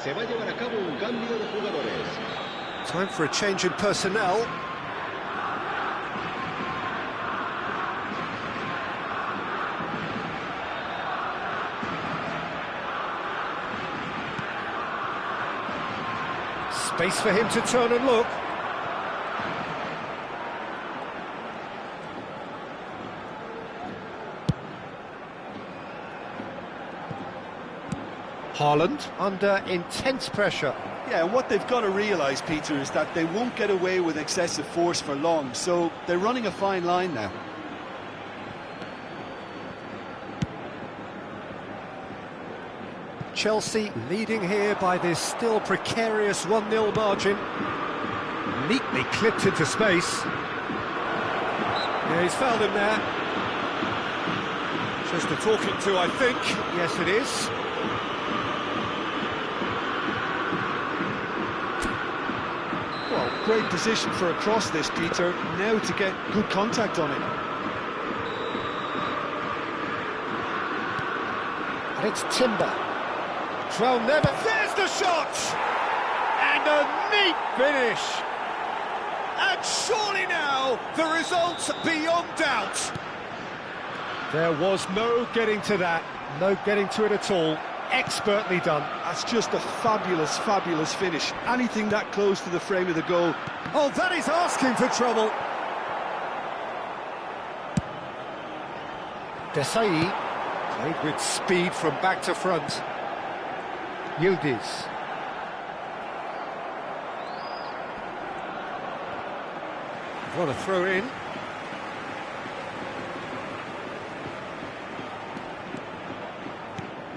Se va a llevar a cabo un cambio de jugadores. Time for a change in personnel. Space for him to turn and look. Haaland under intense pressure. Yeah, and what they've got to realise, Peter, is that they won't get away with excessive force for long, so they're running a fine line now. Chelsea leading here by this still precarious 1-0 margin. Neatly clipped into space. Yeah, he's fouled him there. Just a talking to, I think. Yes, it is. Well, great position for a cross this, Peter. Now to get good contact on it. And it's Timber. Trell never... There's the shot! And a neat finish! And surely now, the result's beyond doubt. There was no getting to that, no getting to it at all. Expertly done. That's just a fabulous, fabulous finish. Anything that close to the frame of the goal. Oh, that is asking for trouble. Desai played with speed from back to front. Yildiz. What a throw in.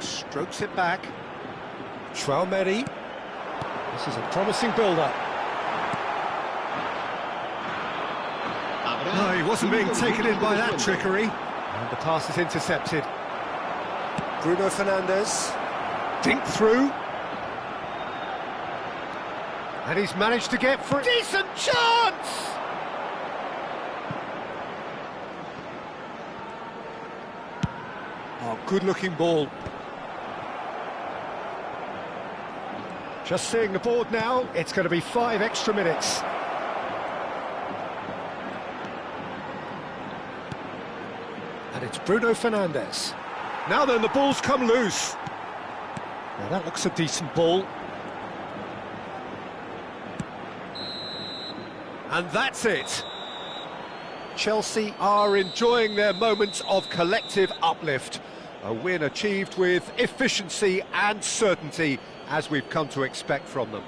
Strokes it back. Traumeri. This is a promising build-up. No, he wasn't being taken in by that trickery. And the pass is intercepted. Bruno Fernandes. Dink through. And he's managed to get for a decent chance! Oh, good-looking ball. Just seeing the board now, it's going to be 5 extra minutes. And it's Bruno Fernandes. Now then, the ball's come loose. Now that looks a decent ball. And that's it. Chelsea are enjoying their moments of collective uplift. A win achieved with efficiency and certainty, as we've come to expect from them.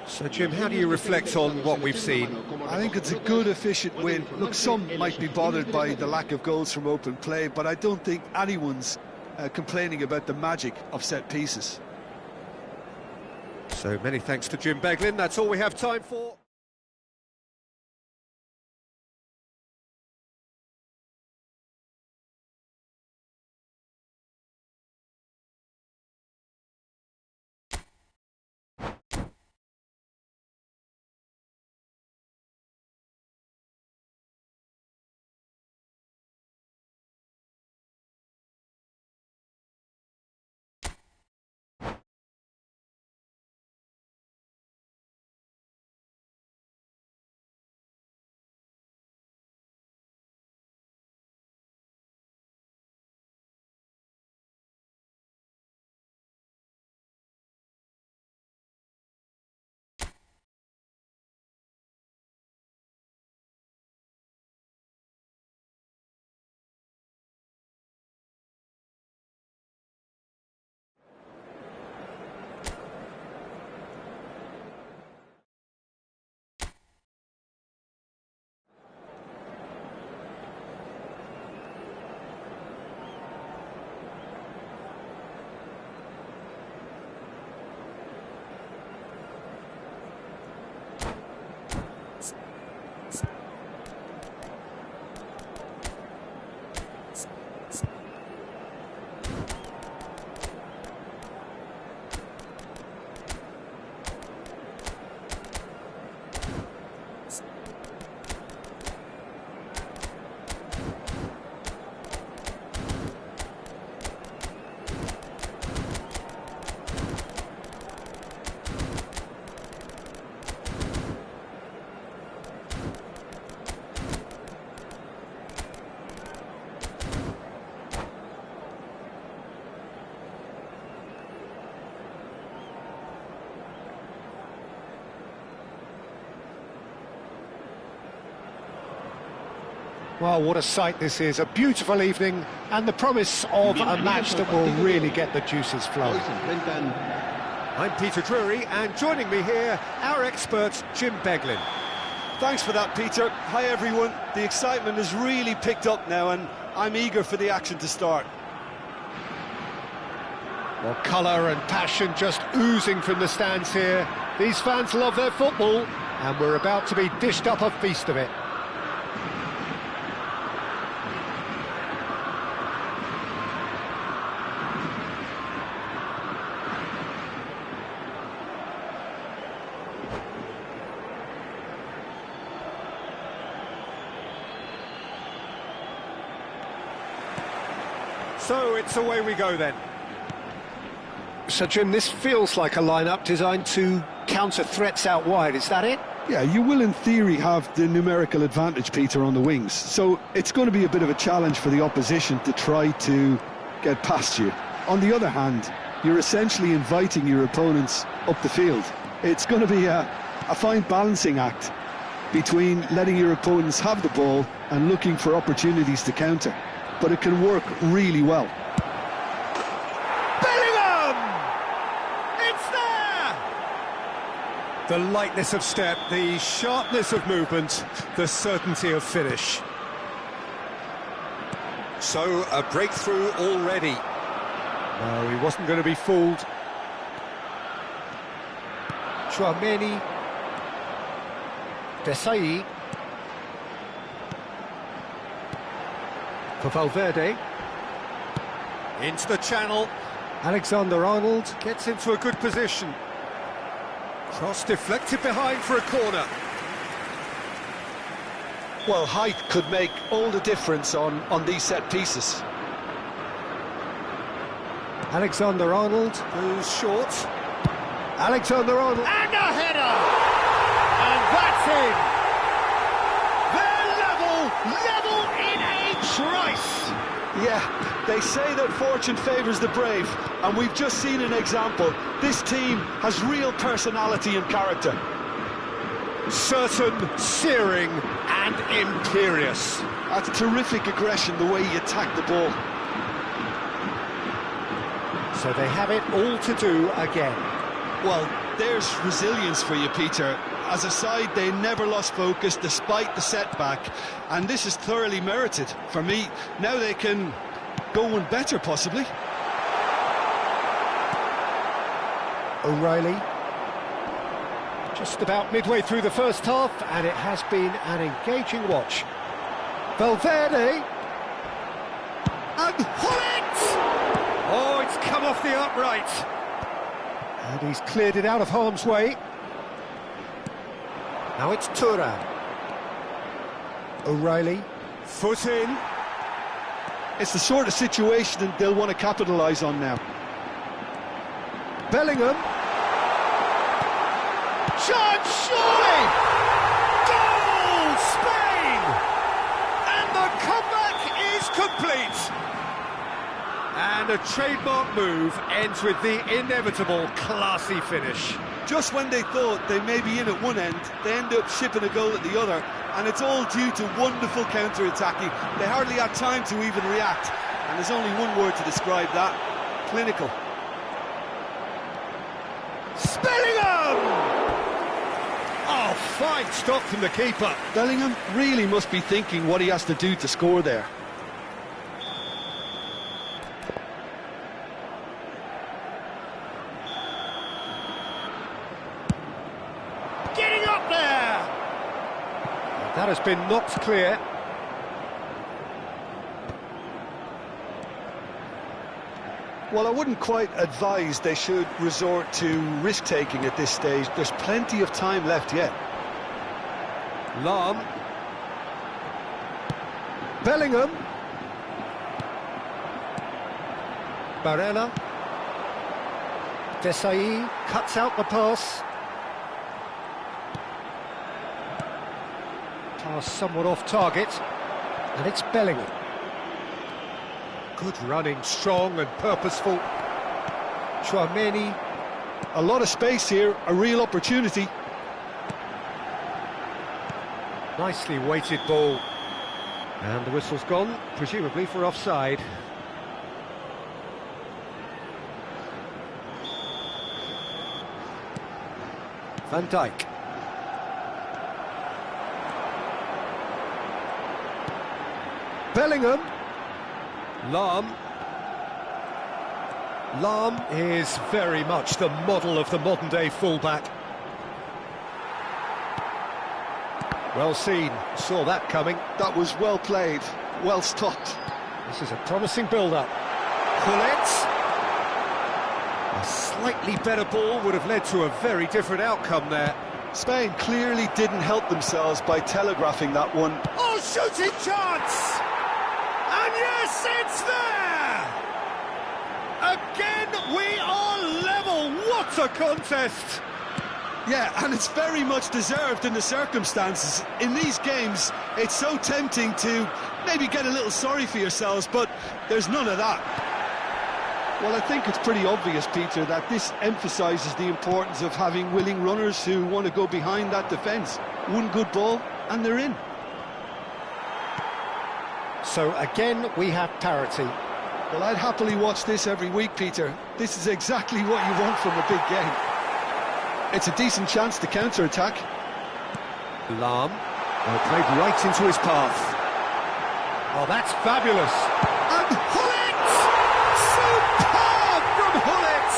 So, Jim, how do you reflect on what we've seen? I think it's a good, efficient win. Look, some might be bothered by the lack of goals from open play, but I don't think anyone's complaining about the magic of set pieces. So, many thanks to Jim Beglin. That's all we have time for. Well, what a sight this is, a beautiful evening, and the promise of a match that will really get the juices flowing. I'm Peter Drury, and joining me here, our expert, Jim Beglin. Thanks for that, Peter. Hi, everyone. The excitement has really picked up now, and I'm eager for the action to start. Well, colour and passion just oozing from the stands here. These fans love their football, and we're about to be dished up a feast of it. So it's away we go then. So, Jim, this feels like a lineup designed to counter threats out wide, is that it? Yeah, you will in theory have the numerical advantage, Peter, on the wings. So it's going to be a bit of a challenge for the opposition to try to get past you. On the other hand, you're essentially inviting your opponents up the field. It's going to be a fine balancing act between letting your opponents have the ball and looking for opportunities to counter. But it can work really well. The lightness of step, the sharpness of movement, the certainty of finish. So, a breakthrough already. No, he wasn't going to be fooled. Chouameni. Desai. For Valverde. Into the channel. Alexander-Arnold. Gets into a good position. Cross deflected behind for a corner. Well, height could make all the difference on these set pieces. Alexander-Arnold. Goes short. Alexander-Arnold. And a header! And that's in! They're level in a trice! Yeah, they say that fortune favours the brave, and we've just seen an example. This team has real personality and character. Certain, searing and imperious. That's terrific aggression, the way he attacked the ball. So they have it all to do again. Well, there's resilience for you, Peter. As a side, they never lost focus despite the setback, and this is thoroughly merited. For me, now they can go one better, possibly. O'Reilly. Just about midway through the first half, and it has been an engaging watch. Valverde. And Hullet! Oh, it's come off the upright. And he's cleared it out of harm's way. Now it's Thuram. O'Reilly. Foot in. It's the sort of situation that they'll want to capitalise on now. Bellingham. Chance, surely! Goal! Spain! And the comeback is complete! And a trademark move ends with the inevitable classy finish. Just when they thought they may be in at one end, they end up shipping a goal at the other, and it's all due to wonderful counter-attacking. They hardly had time to even react, and there's only one word to describe that: clinical. Bellingham! Oh, fine stop from the keeper. Bellingham really must be thinking what he has to do to score there. Getting up there! That has been knocked clear. Well, I wouldn't quite advise they should resort to risk-taking at this stage. There's plenty of time left yet. Lahm. Bellingham. Barella. Desai cuts out the pass. Pass somewhat off target. And it's Bellingham. Good running, strong and purposeful. Chouameni. A lot of space here, a real opportunity. Nicely weighted ball. And the whistle's gone, presumably for offside. Van Dijk. Bellingham. Lahm. Lahm is very much the model of the modern-day fullback. Well seen, saw that coming. That was well played, well stopped. This is a promising build-up. Hullet. A slightly better ball would have led to a very different outcome there. Spain clearly didn't help themselves by telegraphing that one. Oh, shooting chance! And yes, it's there! We are level. What a contest! Yeah, and it's very much deserved in the circumstances. In these games, it's so tempting to maybe get a little sorry for yourselves, but there's none of that. Well, I think it's pretty obvious, Peter, that this emphasises the importance of having willing runners who want to go behind that defence. One good ball, and they're in. So again, we have parity. Well, I'd happily watch this every week, Peter. This is exactly what you want from a big game. It's a decent chance to counter-attack. Lahm. Played right into his path. Oh, that's fabulous. And Hullet! Superb from Hullet!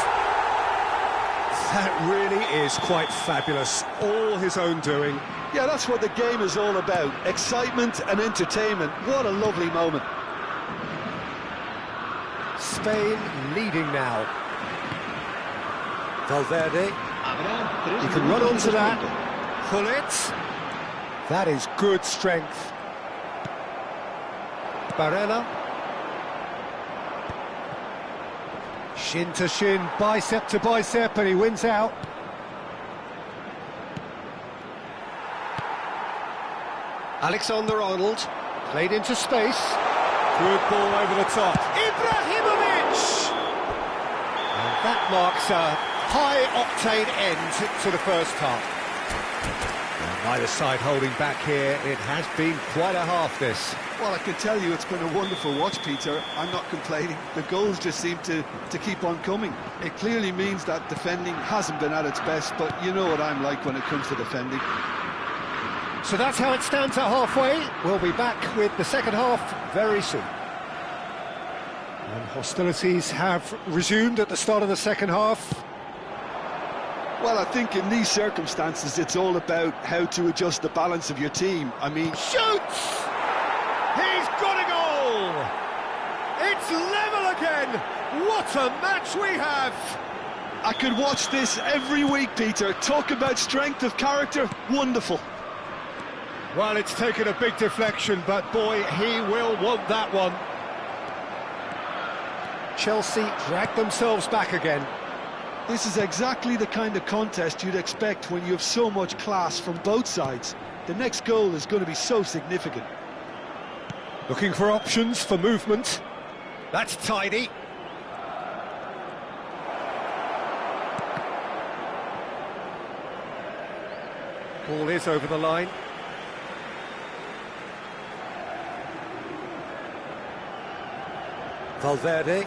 That really is quite fabulous. All his own doing. Yeah, that's what the game is all about. Excitement and entertainment. What a lovely moment. Spain leading now. Valverde. He can run onto that. Hullet. That is good strength. Barella. Shin to shin, bicep to bicep, and he wins out. Alexander-Arnold, played into space. Good ball over the top. Ibrahimovic! And that marks a high-octane end to the first half. And neither side holding back here. It has been quite a half, this. Well, I can tell you it's been a wonderful watch, Peter. I'm not complaining. The goals just seem to keep on coming. It clearly means that defending hasn't been at its best, but you know what I'm like when it comes to defending. So that's how it stands at halfway. We'll be back with the second half very soon. And hostilities have resumed at the start of the second half. Well, I think in these circumstances, it's all about how to adjust the balance of your team. I mean... Shoots! He's got a goal! It's level again! What a match we have! I could watch this every week, Peter. Talk about strength of character. Wonderful. Well, it's taken a big deflection, but boy, he will want that one. Chelsea drag themselves back again. This is exactly the kind of contest you'd expect when you have so much class from both sides. The next goal is going to be so significant. Looking for options for movement. That's tidy. Ball is over the line. Valverde.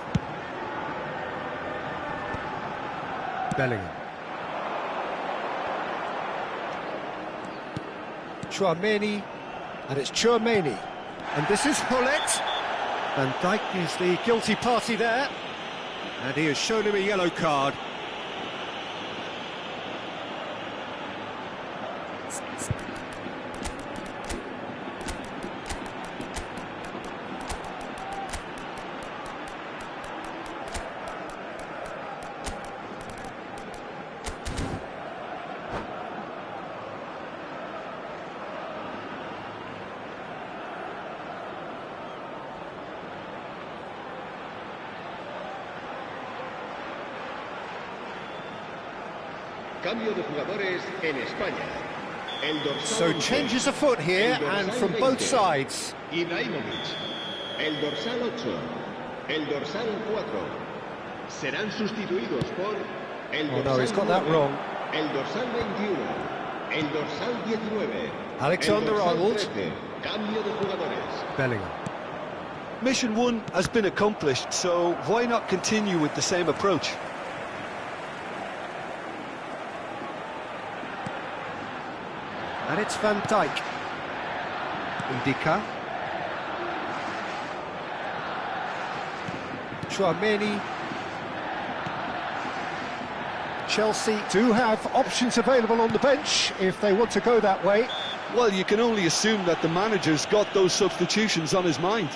Bellingham. Chouameni, and it's Chouameni, and this is Hullet. Van Dijk is the guilty party there, and he has shown him a yellow card. Cambio de jugadores en España. El dorsal So 11, changes afoot here, el dorsal and from 20, both sides. Ibrahimovic. El dorsal 8. El dorsal 4. Serán sustituidos por el Oh dorsal no, he's got that 9, wrong. el dorsal 21. El dorsal 19. Alexander-Arnold. El dorsal 13. Cambio de jugadores. Bellingham. Mission 1 has been accomplished, so why not continue with the same approach? And it's Van Dijk. Indica. Chouameni. Chelsea do have options available on the bench if they want to go that way. Well, you can only assume that the manager's got those substitutions on his mind.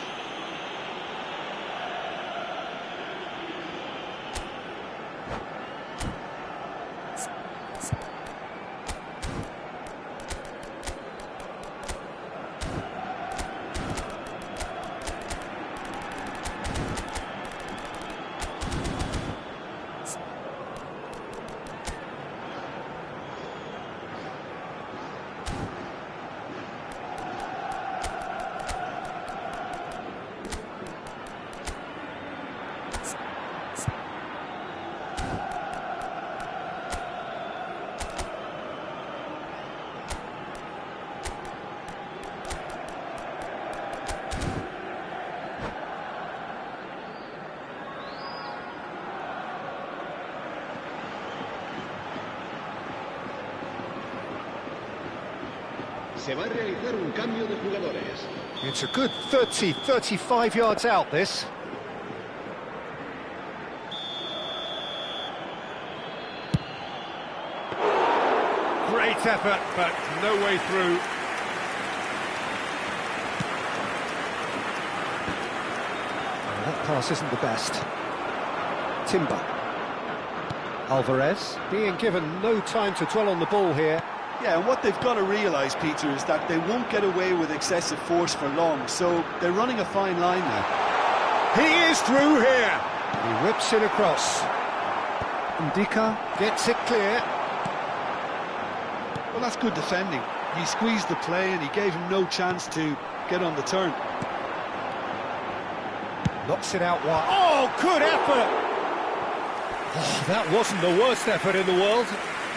Se va a realizar un cambio de jugadores. It's a good 30, 35 yards out, this. Great effort, but no way through. Oh, that pass isn't the best. Timber. Alvarez being given no time to dwell on the ball here. Yeah, and what they've got to realise, Peter, is that they won't get away with excessive force for long, so they're running a fine line now. He is through here. He whips it across. Ndika gets it clear. Well, that's good defending. He squeezed the play and he gave him no chance to get on the turn. Knocks it out wide. Oh, good effort. Oh, that wasn't the worst effort in the world.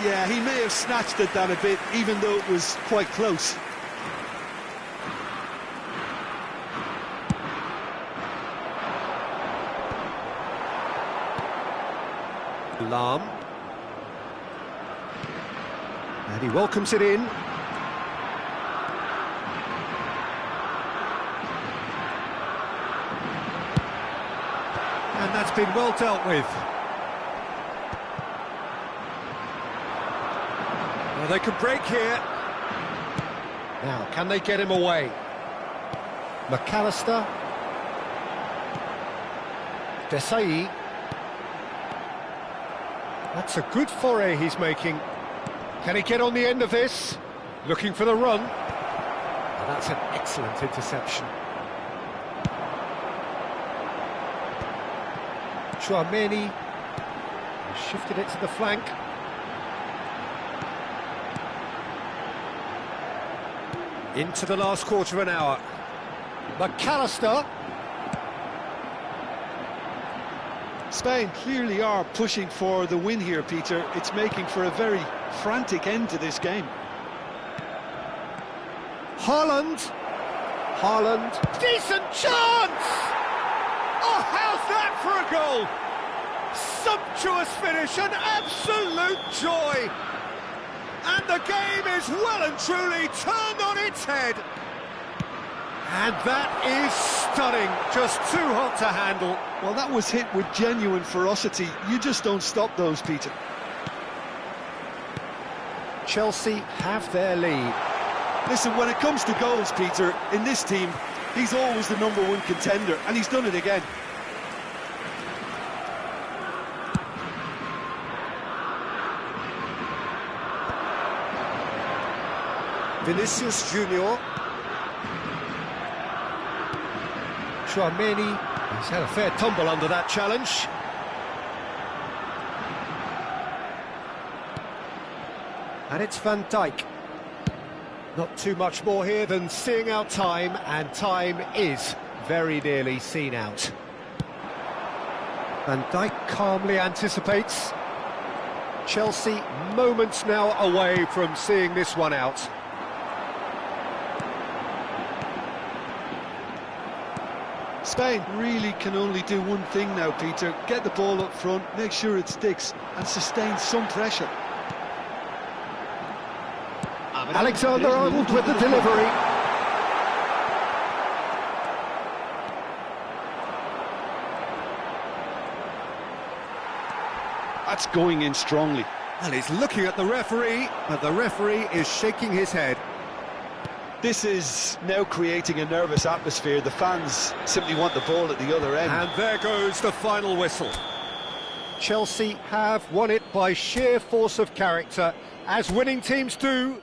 Yeah, he may have snatched at that a bit, even though it was quite close. Lam. And he welcomes it in. And that's been well dealt with. Well, they can break here. Now, can they get him away? McAllister. Desai. That's a good foray he's making. Can he get on the end of this? Looking for the run. Oh, that's an excellent interception. Chouameni shifted it to the flank. Into the last quarter of an hour. McAllister. Spain clearly are pushing for the win here, Peter. It's making for a very frantic end to this game. Haaland. Haaland. Decent chance! Oh, how's that for a goal? Sumptuous finish, an absolute joy! And the game is well and truly turned on its head. And that is stunning, just too hot to handle. Well, that was hit with genuine ferocity. You just don't stop those, Peter. Chelsea have their lead. Listen, when it comes to goals, Peter, in this team, he's always the #1 contender, and he's done it again. Vinicius Junior. Chouameni. He's had a fair tumble under that challenge. And it's Van Dijk. Not too much more here than seeing out time, and time is very nearly seen out. Van Dijk calmly anticipates. Chelsea moments now away from seeing this one out. Spain really can only do one thing now, Peter. Get the ball up front, make sure it sticks, and sustain some pressure. Alexander-Arnold with the delivery. That's going in strongly. And he's looking at the referee, but the referee is shaking his head. This is now creating a nervous atmosphere. The fans simply want the ball at the other end. And there goes the final whistle. Chelsea have won it by sheer force of character, as winning teams do.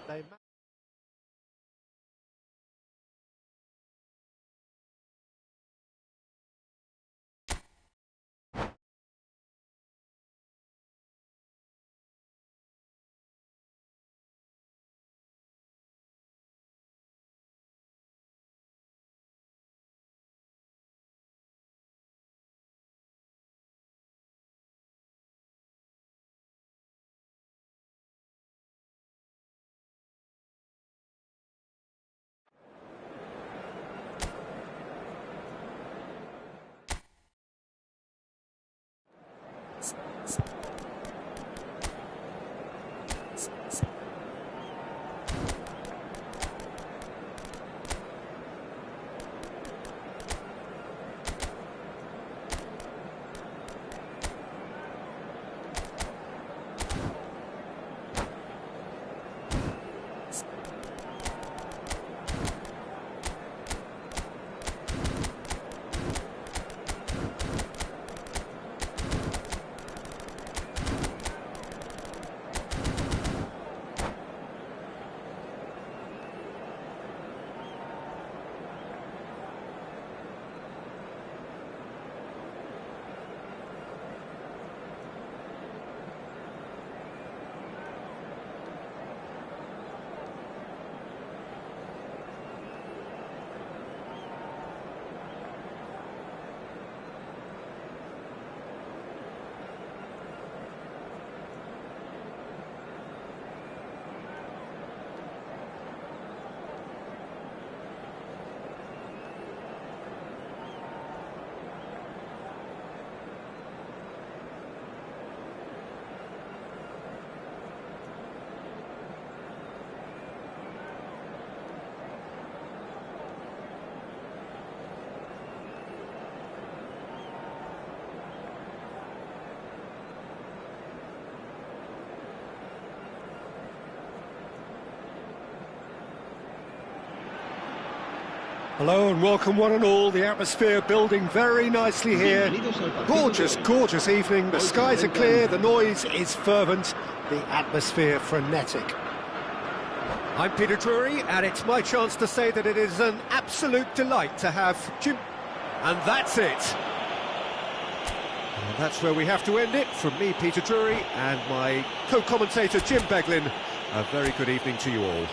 Hello and welcome one and all. The atmosphere building very nicely here. Gorgeous, gorgeous evening. The skies are clear, the noise is fervent, the atmosphere frenetic. I'm Peter Drury, and it's my chance to say that it is an absolute delight to have Jim... And that's it. And that's where we have to end it. From me, Peter Drury, and my co-commentator, Jim Beglin. A very good evening to you all.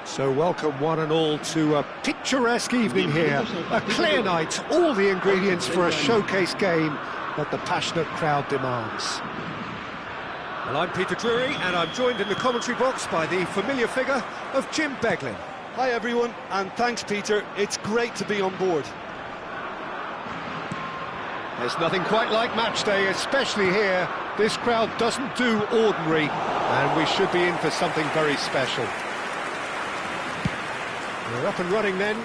So welcome one and all to a picturesque evening here, a clear night, all the ingredients for a showcase game that the passionate crowd demands. Well, I'm Peter Drury, and I'm joined in the commentary box by the familiar figure of Jim Beglin. Hi everyone, and thanks Peter, it's great to be on board. There's nothing quite like match day, especially here. This crowd doesn't do ordinary, and we should be in for something very special. We're up and running then.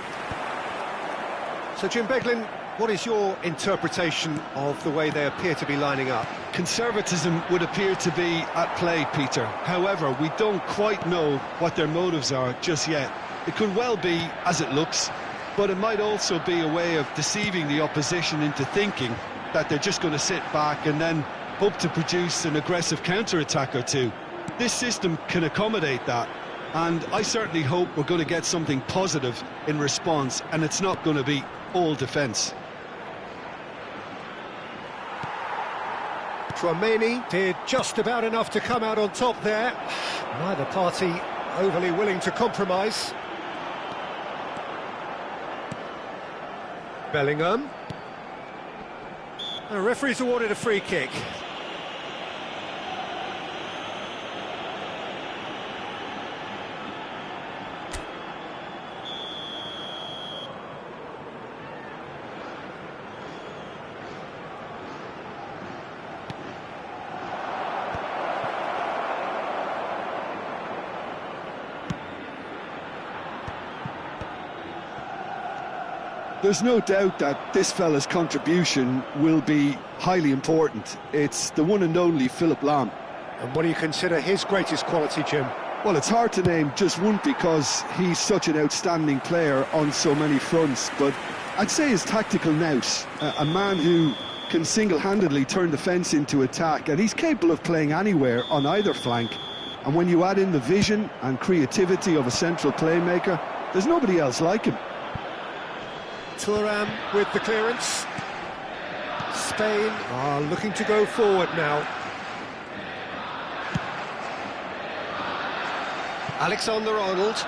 So Jim Beglin, what is your interpretation of the way they appear to be lining up? Conservatism would appear to be at play, Peter. However, we don't quite know what their motives are just yet. It could well be as it looks, but it might also be a way of deceiving the opposition into thinking that they're just going to sit back and then hope to produce an aggressive counter-attack or two. This system can accommodate that. And I certainly hope we're going to get something positive in response, and it's not going to be all defence. Chouameni did just about enough to come out on top there. Neither party overly willing to compromise. Bellingham. The referee's awarded a free kick. There's no doubt that this fella's contribution will be highly important. It's the one and only Philipp Lahm. And what do you consider his greatest quality, Jim? Well, it's hard to name just one because he's such an outstanding player on so many fronts, but I'd say his tactical nous, a man who can single-handedly turn defence into attack, and he's capable of playing anywhere on either flank. And when you add in the vision and creativity of a central playmaker, there's nobody else like him. Thuram with the clearance. Spain are looking to go forward now. Alexander-Arnold.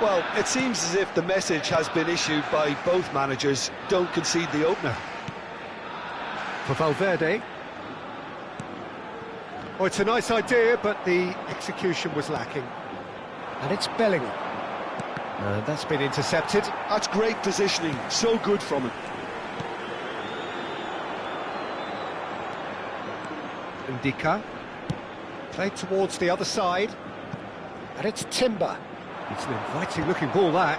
Well, it seems as if the message has been issued by both managers: don't concede the opener. For Valverde. Oh, it's a nice idea, but the execution was lacking. And it's Bellingham. That's been intercepted. That's great positioning, so good from him. Ndika. Played towards the other side. And it's Timber. It's an inviting looking ball, that.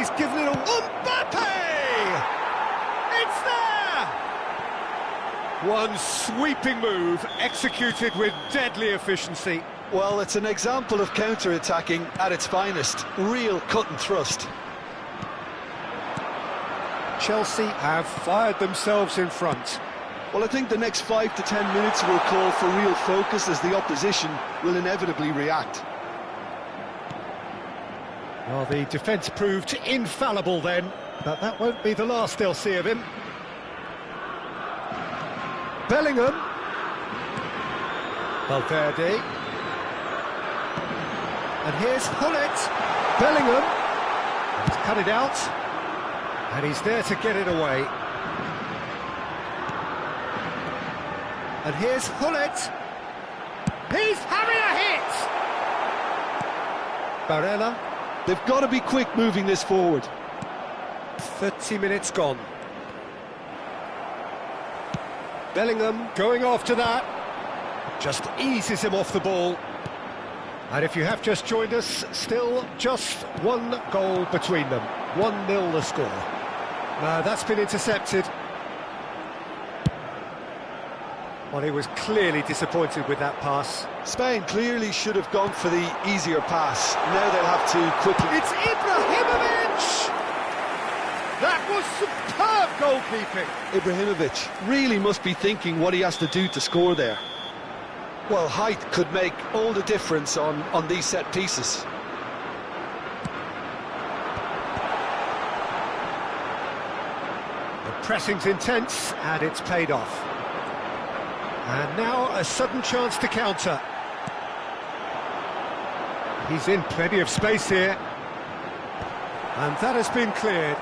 he's given it a... Mbappe! It's there! One sweeping move, executed with deadly efficiency. Well, it's an example of counter-attacking at its finest. Real cut and thrust. Chelsea have fired themselves in front. Well, I think the next 5 to 10 minutes will call for real focus as the opposition will inevitably react. Well, the defence proved infallible then, but that won't be the last they'll see of him. Bellingham. Valverde. And here's Hullet. Bellingham. He's cut it out. And he's there to get it away. And here's Hullet. He's having a hit! Barella. They've got to be quick moving this forward. 30 minutes gone. Bellingham going after that. Just eases him off the ball. And if you have just joined us, still just one goal between them. 1-0 the score. Now that's been intercepted. Well, he was clearly disappointed with that pass. Spain clearly should have gone for the easier pass. Now they'll have to quickly... It's Ibrahimovic! That was superb goalkeeping. Ibrahimovic really must be thinking what he has to do to score there. Well, height could make all the difference on these set pieces. The pressing's intense, and it's paid off. And now a sudden chance to counter. He's in plenty of space here. And that has been cleared.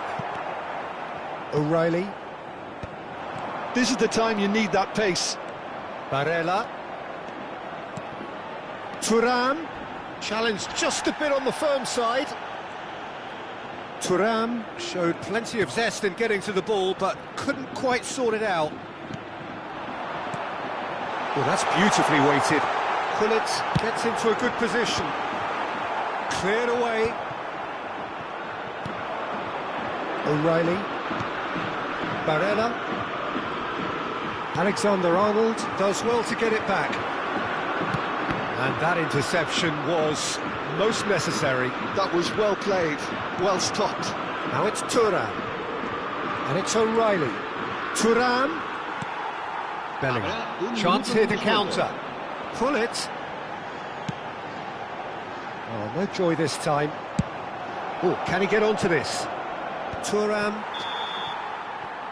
O'Reilly. This is the time you need that pace. Barella. Thuram. Challenged just a bit on the firm side. Thuram showed plenty of zest in getting to the ball, but couldn't quite sort it out. Well, that's beautifully weighted. Hullet gets into a good position. Cleared away. O'Reilly. Barella. Alexander-Arnold does well to get it back. And that interception was most necessary. That was well played, well stopped. Now it's Thuram. And it's O'Reilly. Thuram. Bellingham. Chance here to counter. Hullet. Oh, no joy this time. Oh, can he get onto this? Thuram.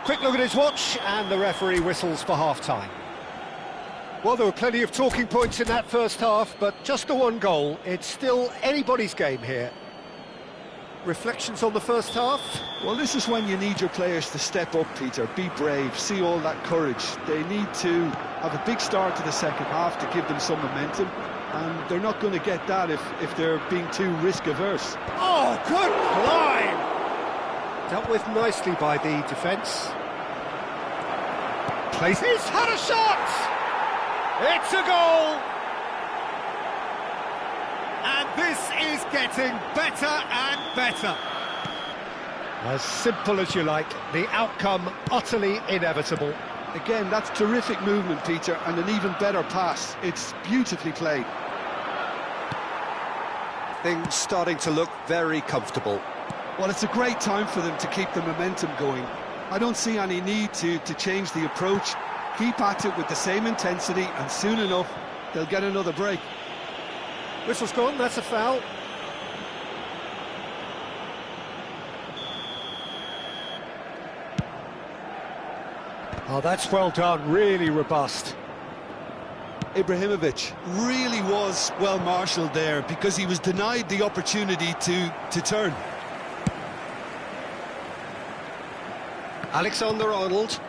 Quick look at his watch, and the referee whistles for half-time. Well, there were plenty of talking points in that first half, but just the one goal. It's still anybody's game here. Reflections on the first half? Well, this is when you need your players to step up, Peter. Be brave, see all that courage. They need to have a big start to the second half to give them some momentum, and they're not going to get that if they're being too risk-averse. Oh, good climb! Dealt with nicely by the defence. He's had a shot! It's a goal! And this is getting better and better. As simple as you like, the outcome utterly inevitable. Again, that's terrific movement, Peter, and an even better pass. It's beautifully played. Things starting to look very comfortable. Well, it's a great time for them to keep the momentum going. I don't see any need to change the approach. Keep at it with the same intensity, and soon enough, they'll get another break. Whistle's gone, that's a foul. Oh, that's well done, really robust. Ibrahimovic really was well marshalled there because he was denied the opportunity to turn. Alexander-Arnold.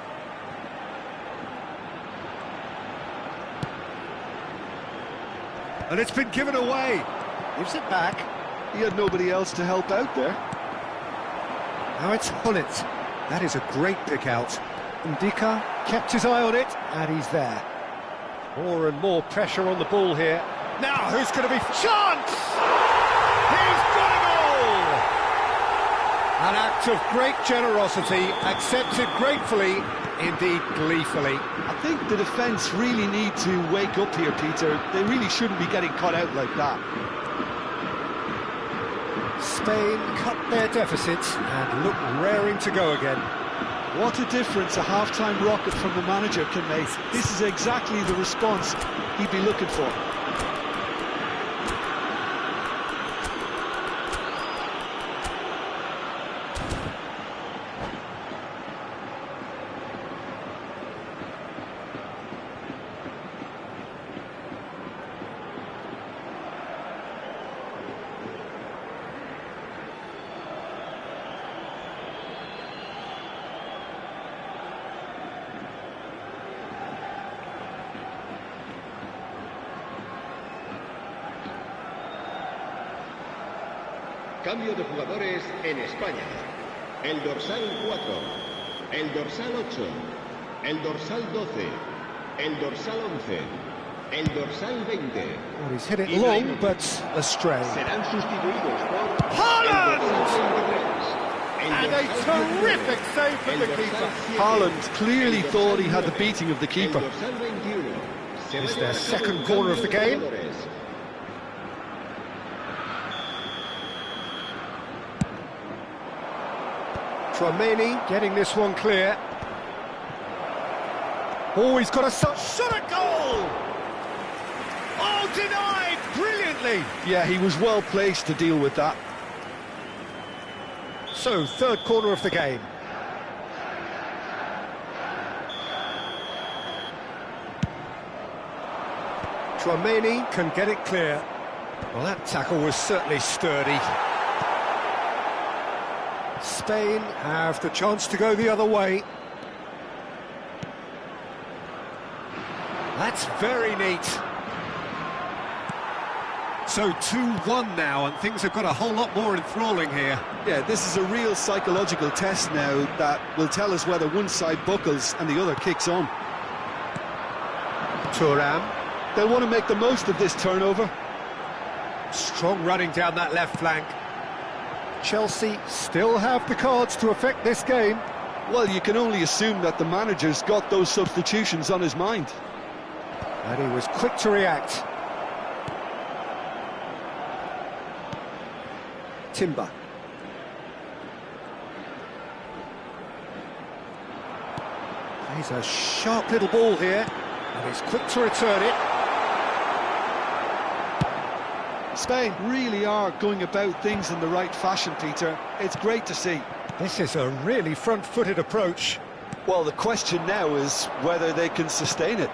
And it's been given away. Gives it back. He had nobody else to help out there. Now it's Hullet. That is a great pick out. Ndika kept his eye on it, and he's there. More and more pressure on the ball here. Now, who's going to be... Chance! He's got a goal! An act of great generosity, accepted gratefully, indeed gleefully. I think the defence really need to wake up here, Peter. They really shouldn't be getting caught out like that. Spain cut their deficits and look raring to go again. What a difference a half-time rocket from the manager can make. This is exactly the response he'd be looking for. Cambio de jugadores en España. El dorsal 4, el dorsal 8, el dorsal 12, el dorsal 11, el dorsal 20. Well, he's hit it long, but astray. Serán sustituidos por Haaland! el dorsal 23, el And a dorsal 19, terrific save from el the dorsal keeper. 7, Haaland clearly el dorsal thought he had the 19, beating of the keeper. El dorsal 21. Se It's va a their llevar a cabo second un corner of the cambio de game. jugadores. Tchouaméni getting this one clear. Oh, he's got a shot at goal! Oh, denied brilliantly! Yeah, he was well placed to deal with that. So, third corner of the game. Tchouaméni can get it clear. Well, that tackle was certainly sturdy. Spain have the chance to go the other way. That's very neat. So 2-1 now, and things have got a whole lot more enthralling here. Yeah, this is a real psychological test now that will tell us whether one side buckles and the other kicks on. Thuram. They'll want to make the most of this turnover. Strong running down that left flank. Chelsea still have the cards to affect this game. Well, you can only assume that the manager's got those substitutions on his mind. And he was quick to react. Timber. Plays a sharp little ball here, and he's quick to return it. Spain really are going about things in the right fashion, Peter. It's great to see. This is a really front-footed approach. Well, the question now is whether they can sustain it.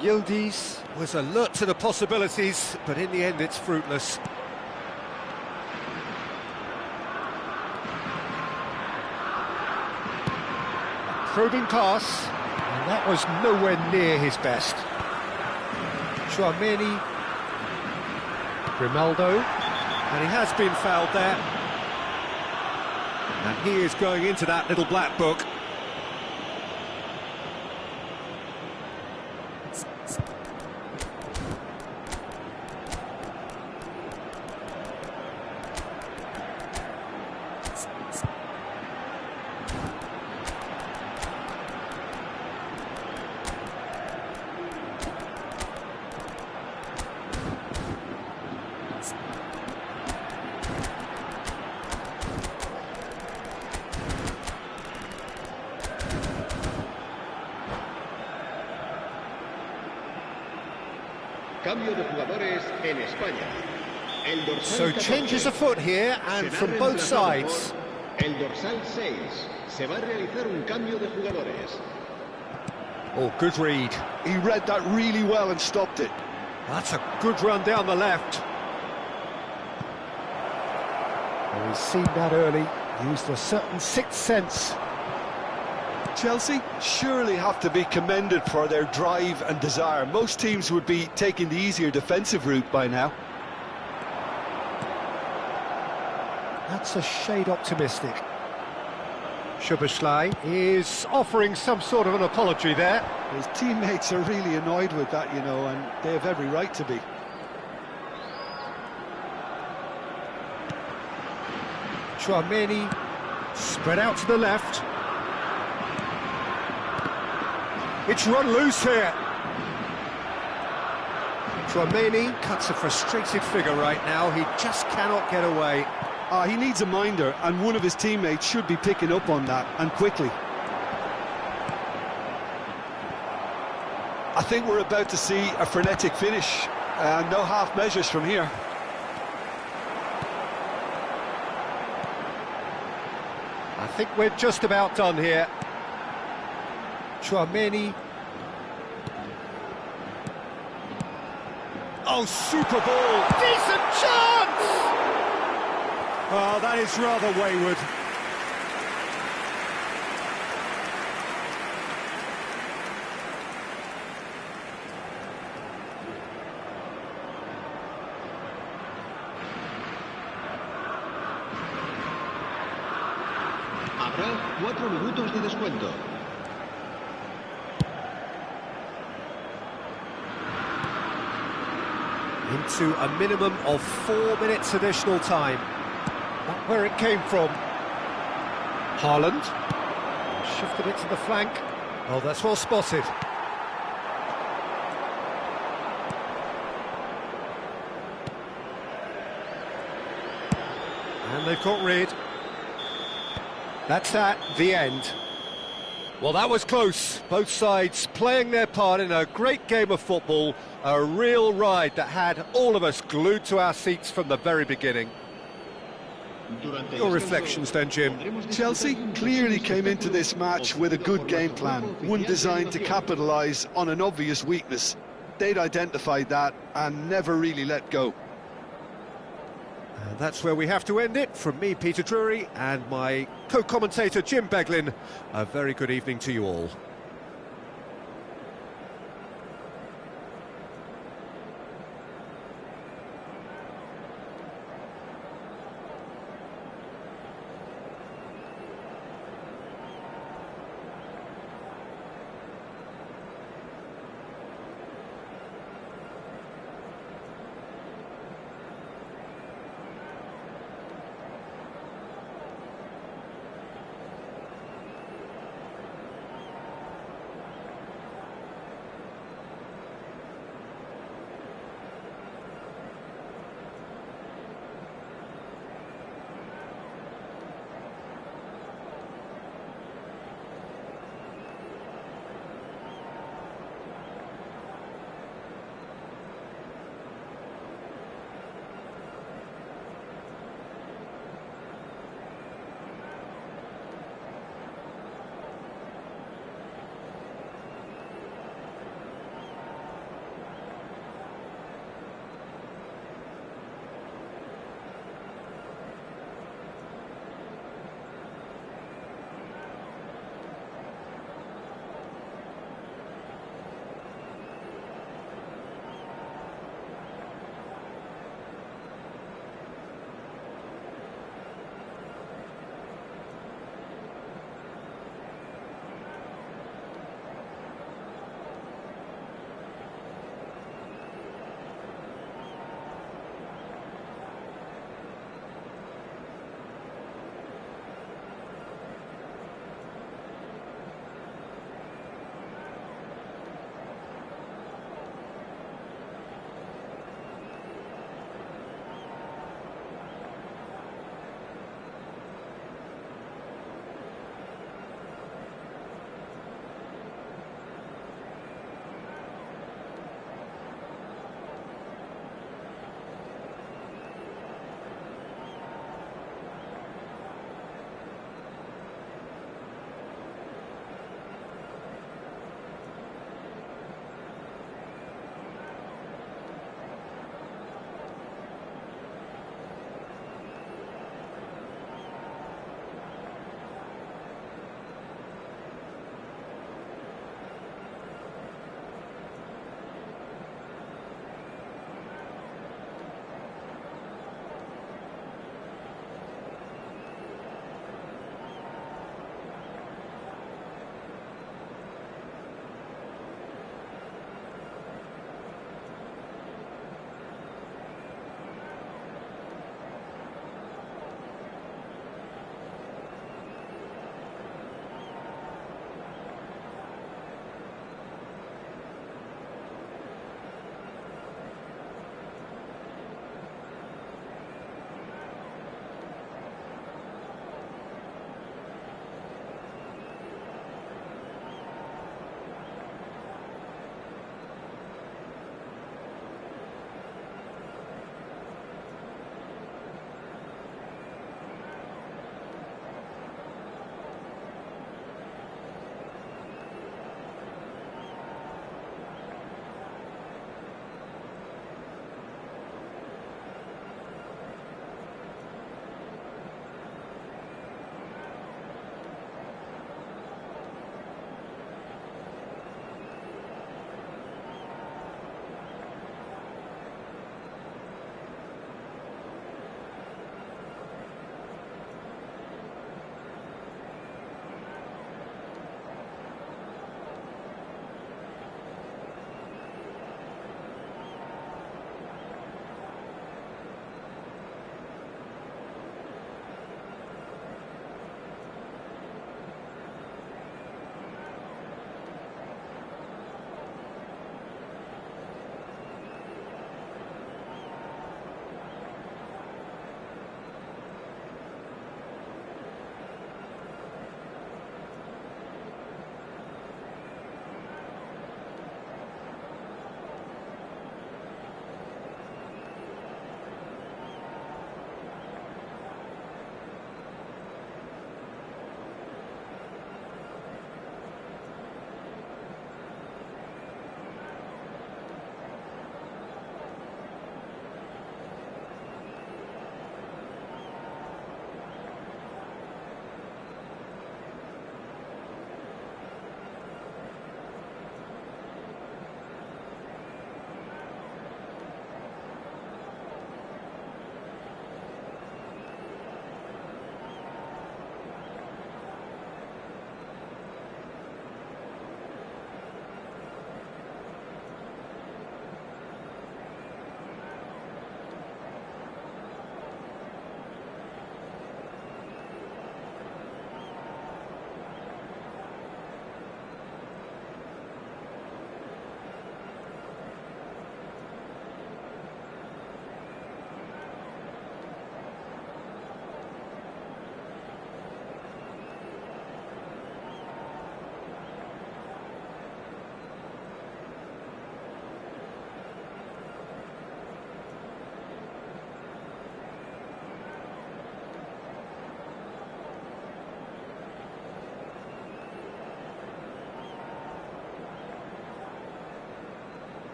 Yildiz was alert to the possibilities, but in the end it's fruitless. Probing pass, and that was nowhere near his best. Tchouaméni, Grimaldo, and he has been fouled there. And he is going into that little black book. Cambio de jugadores en España. El dorsal So 14 changes afoot here, and será from both reemplazado sides. por El dorsal 6. Se va a realizar un cambio de jugadores. Oh, good read. He read that really well and stopped it. That's a good run down the left. Well, he's seen that early, used a certain sixth sense. Chelsea surely have to be commended for their drive and desire. Most teams would be taking the easier defensive route by now. That's a shade optimistic. Szoboszlai is offering some sort of an apology there. His teammates are really annoyed with that, you know, and they have every right to be. Tchouaméni, spread out to the left. It's run loose here. Tchouaméni cuts a frustrated figure right now. He just cannot get away. He needs a minder, and one of his teammates should be picking up on that, and quickly. I think we're about to see a frenetic finish. No half measures from here. I think we're just about done here. Tchouaméni. Oh, super ball! Decent chance! Oh, that is rather wayward. Habrá 4 minutos de descuento. Into a minimum of 4 minutes additional time. Not where it came from. Haaland. Shifted it to the flank. Oh, that's well spotted. And they've got rid. That's that, the end. Well, that was close. Both sides playing their part in a great game of football. A real ride that had all of us glued to our seats from the very beginning. Your reflections then, Jim? Chelsea clearly came into this match with a good game plan, one designed to capitalise on an obvious weakness. They'd identified that and never really let go. And that's where we have to end it. From me, Peter Drury, and my co-commentator, Jim Beglin, a very good evening to you all.